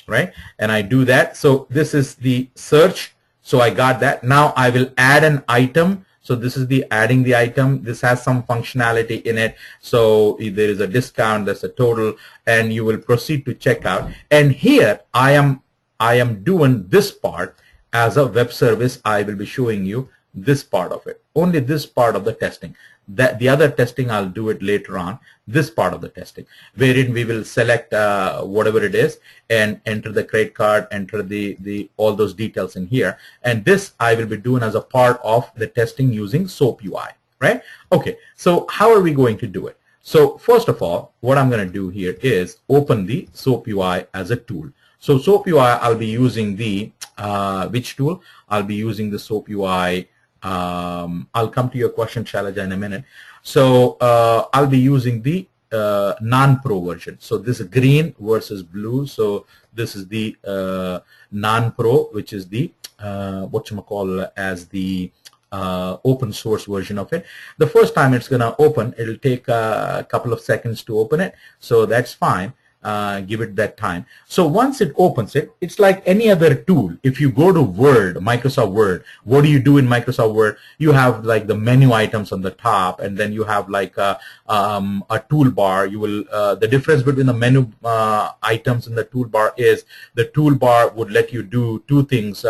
right? And I do that. So this is the search. So I got that. Now I will add an item. So this is the adding the item. This has some functionality in it. So if there is a discount, there's a total, and you will proceed to checkout. And here I am doing this part as a web service. I will be showing you this part of it, only this part of the testing. That the other testing I'll do it later on. This part of the testing, wherein we will select whatever it is and enter the credit card, enter the all those details in here, and this I will be doing as a part of the testing using SoapUI, right? Okay, so how are we going to do it? So first of all, what I'm going to do here is open the SoapUI as a tool. So SoapUI, I'll be using the which tool? I'll be using the SoapUI. I'll come to your question, Shailaja, in a minute. So I'll be using the non-pro version. So this is green versus blue. So this is the non-pro, which is the whatchamacall as the open source version of it. The first time it's going to open, it'll take a couple of seconds to open it. So that's fine. Give it that time. So once it opens it, it's like any other tool. If you go to Word, Microsoft Word, what do you do in Microsoft Word? You have like the menu items on the top, and then you have like a toolbar. You will the difference between the menu items and the toolbar is the toolbar would let you do two things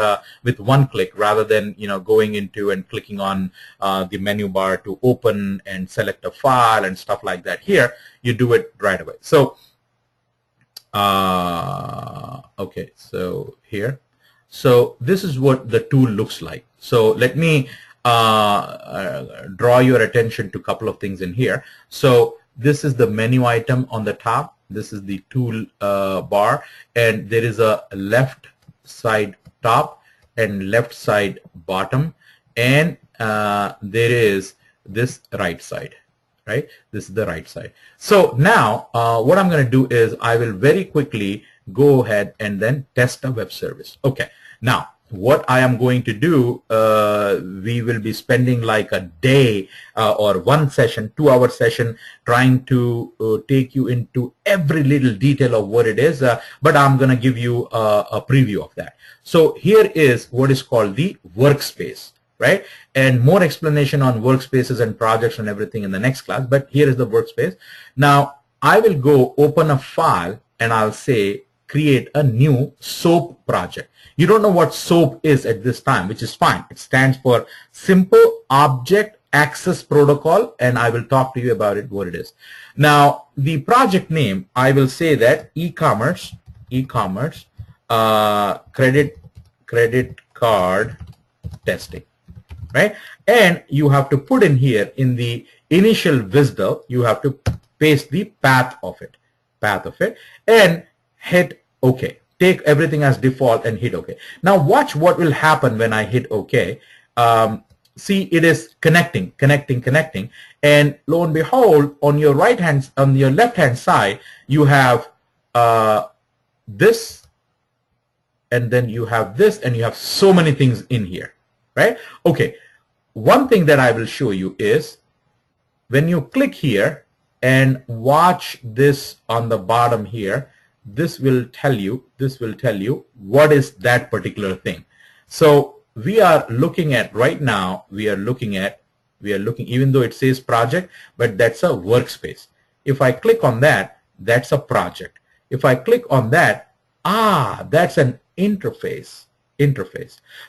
with one click, rather than going into and clicking on the menu bar to open and select a file and stuff like that. Here you do it right away. So okay, so here, so this is what the tool looks like. So let me draw your attention to a couple of things in here. So this is the menu item on the top. This is the tool bar, and there is a left side top and left side bottom, and there is this right side. Right? This is the right side. So now what I'm going to do is I will very quickly go ahead and then test a web service. Okay. Now what I am going to do, we will be spending like a day or one session, 2-hour session, trying to take you into every little detail of what it is, but I'm going to give you a preview of that. So here is what is called the workspace. Right? And more explanation on workspaces and projects and everything in the next class, but here is the workspace. Now I will go open a file and I'll say create a new SOAP project. You don't know what SOAP is at this time, which is fine. It stands for Simple Object Access Protocol, and I will talk to you about it, what it is. Now the project name, I will say that e-commerce credit card testing. Right? And you have to put in here in the initial WSDL, you have to paste the path of it, and hit OK. Take everything as default and hit OK. Now watch what will happen when I hit OK. See, it is connecting, and lo and behold, on your left hand side, you have this, and then you have this, and you have so many things in here. Right? Okay. One thing that I will show you is when you click here and watch this on the bottom here, this will tell you what is that particular thing. So we are looking at right now, we are looking, even though it says project, but that's a workspace. If I click on that, that's a project. If I click on that, that's an interface.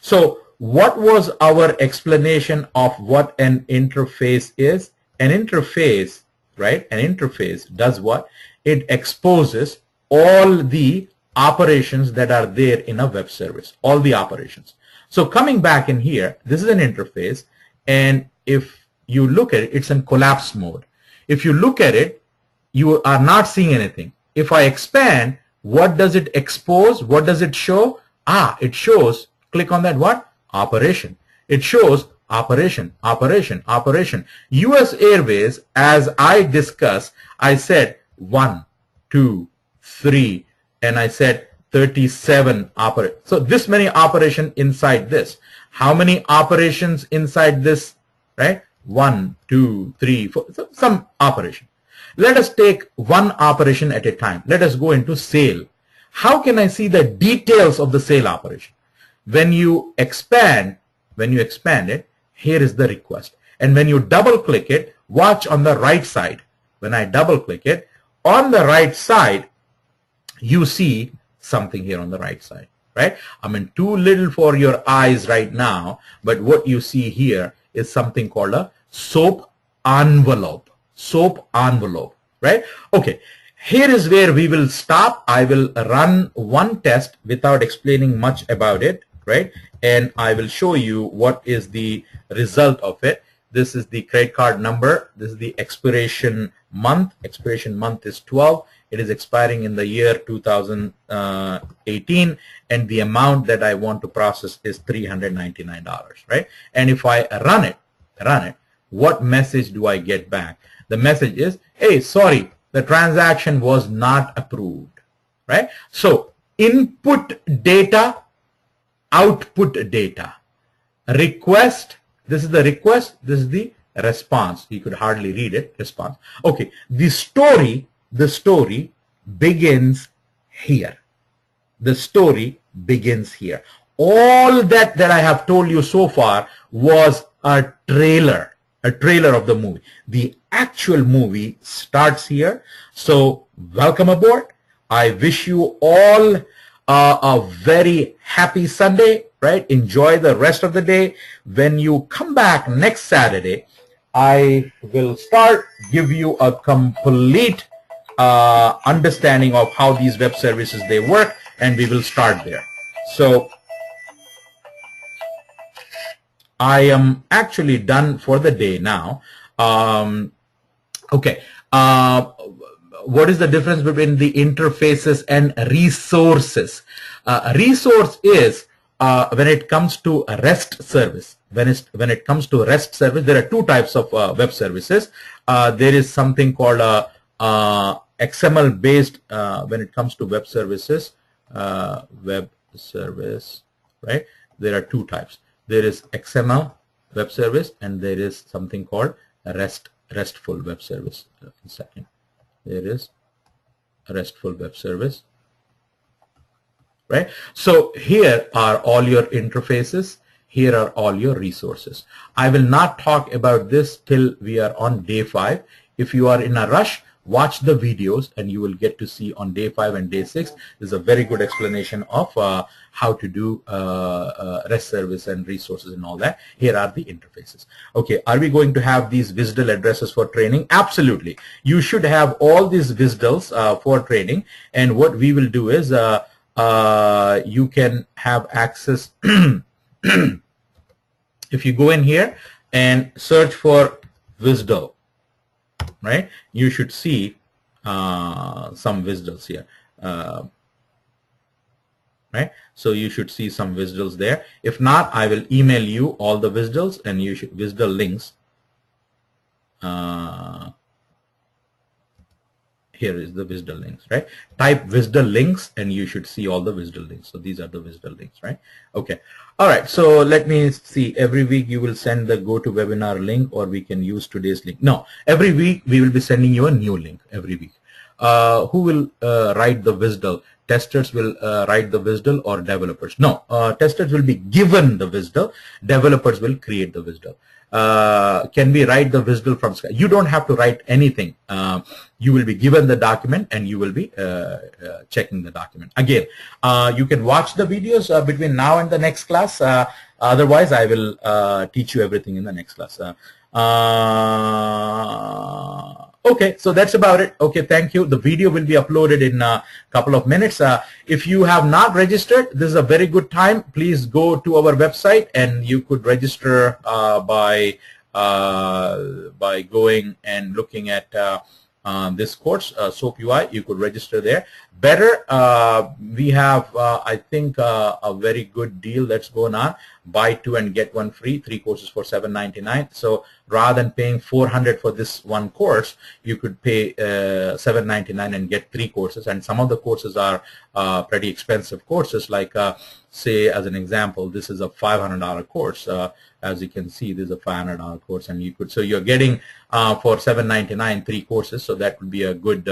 So what was our explanation of what an interface is? An interface, right? An interface does what? It exposes all the operations that are there in a web service, all the operations. So coming back in here, this is an interface, and if you look at it, it's in collapse mode. If you look at it, you are not seeing anything. If I expand, what does it expose? What does it show? It shows, click on that, what? Operation. It shows operation, operation, operation. US Airways, as I discussed, I said 1, 2, 3, and I said 37 operate. So this many operation inside this. How many operations inside this, right? 1, 2, 3, 4, so some operation. Let us take one operation at a time. Let us go into sale. How can I see the details of the sale operation? When you expand it, here is the request. And when you double click it, watch on the right side. When I double click it, on the right side, you see something here on the right side, right? I mean, too little for your eyes right now, but what you see here is something called a SOAP envelope. SOAP envelope, right? Okay, here is where we will stop. I will run one test without explaining much about it, right? And I will show you what is the result of it. This is the credit card number. This is the expiration month. Expiration month is 12. It is expiring in the year 2018, and the amount that I want to process is $399, right? And if I run it, what message do I get back? The message is, hey, sorry, the transaction was not approved, right? So input data, output data, request, this is the request, this is the response. You could hardly read it, response. Okay, the story begins here. The story begins here. All that I have told you so far was a trailer of the movie. The actual movie starts here. So welcome aboard. I wish you all a very happy Sunday, right? Enjoy the rest of the day. When you come back next Saturday, I will give you a complete understanding of how these web services they work, and we will start there. So I am actually done for the day now. Okay. What is the difference between the interfaces and resources? Resource is when it comes to a REST service. When it comes to REST service, there are two types of web services. There is something called a XML based when it comes to web services. Web service, right? There are two types. There is XML web service, and there is something called a RESTful web service. A second. There is a RESTful web service, right? So here are all your interfaces. Here are all your resources. I will not talk about this till we are on day 5. If you are in a rush, watch the videos and you will get to see on day 5 and day 6. There's a very good explanation of how to do REST service and resources and all that. Here are the interfaces. Okay, are we going to have these WSDL addresses for training? Absolutely. You should have all these WSDLs for training, and what we will do is you can have access if you go in here and search for WSDL, right? You should see some WSDLs here, right? So you should see some WSDLs there. If not, I will email you all the WSDLs, and you should WSDL links. Here is the WSDL links, right? Type WSDL links and you should see all the WSDL links. So these are the WSDL links, right? Okay. All right. So let me see. Every week you will send the GoToWebinar link, or we can use today's link. No, every week we will be sending you a new link every week. Who will write the WSDL? Testers will write the WSDL, or developers? No, testers will be given the WSDL. Developers will create the WSDL. Can we write the WSDL from scratch? You don't have to write anything. You will be given the document and you will be checking the document. Again, you can watch the videos between now and the next class. Otherwise, I will teach you everything in the next class. Okay, so that's about it. Okay, thank you. The video will be uploaded in a couple of minutes. If you have not registered, this is a very good time. Please go to our website and you could register by going and looking at this course, SoapUI. You could register there. Better, we have, I think, a very good deal that's going on. Buy two and get one free, 3 courses for $7.99. So rather than paying $400 for this one course, you could pay $7.99 and get 3 courses. And some of the courses are pretty expensive courses, like say, as an example, this is a $500 course. As you can see, this is a $500 course, and you could, so you're getting for $7.99 3 courses, so that would be a good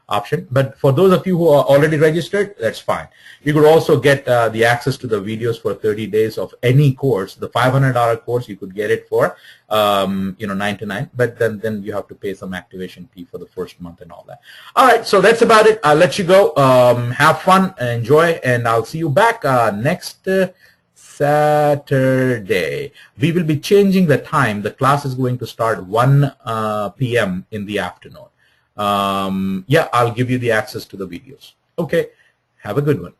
option. But for those of you who are already registered, that's fine. You could also get the access to the videos for 30 days of any course. The $500 course, you could get it for $99, but then you have to pay some activation fee for the first month and all that. All right, so that's about it. I'll let you go. Have fun, enjoy, and I'll see you back next Saturday. We will be changing the time. The class is going to start 1 p.m. in the afternoon. Yeah, I'll give you the access to the videos. Okay, have a good one.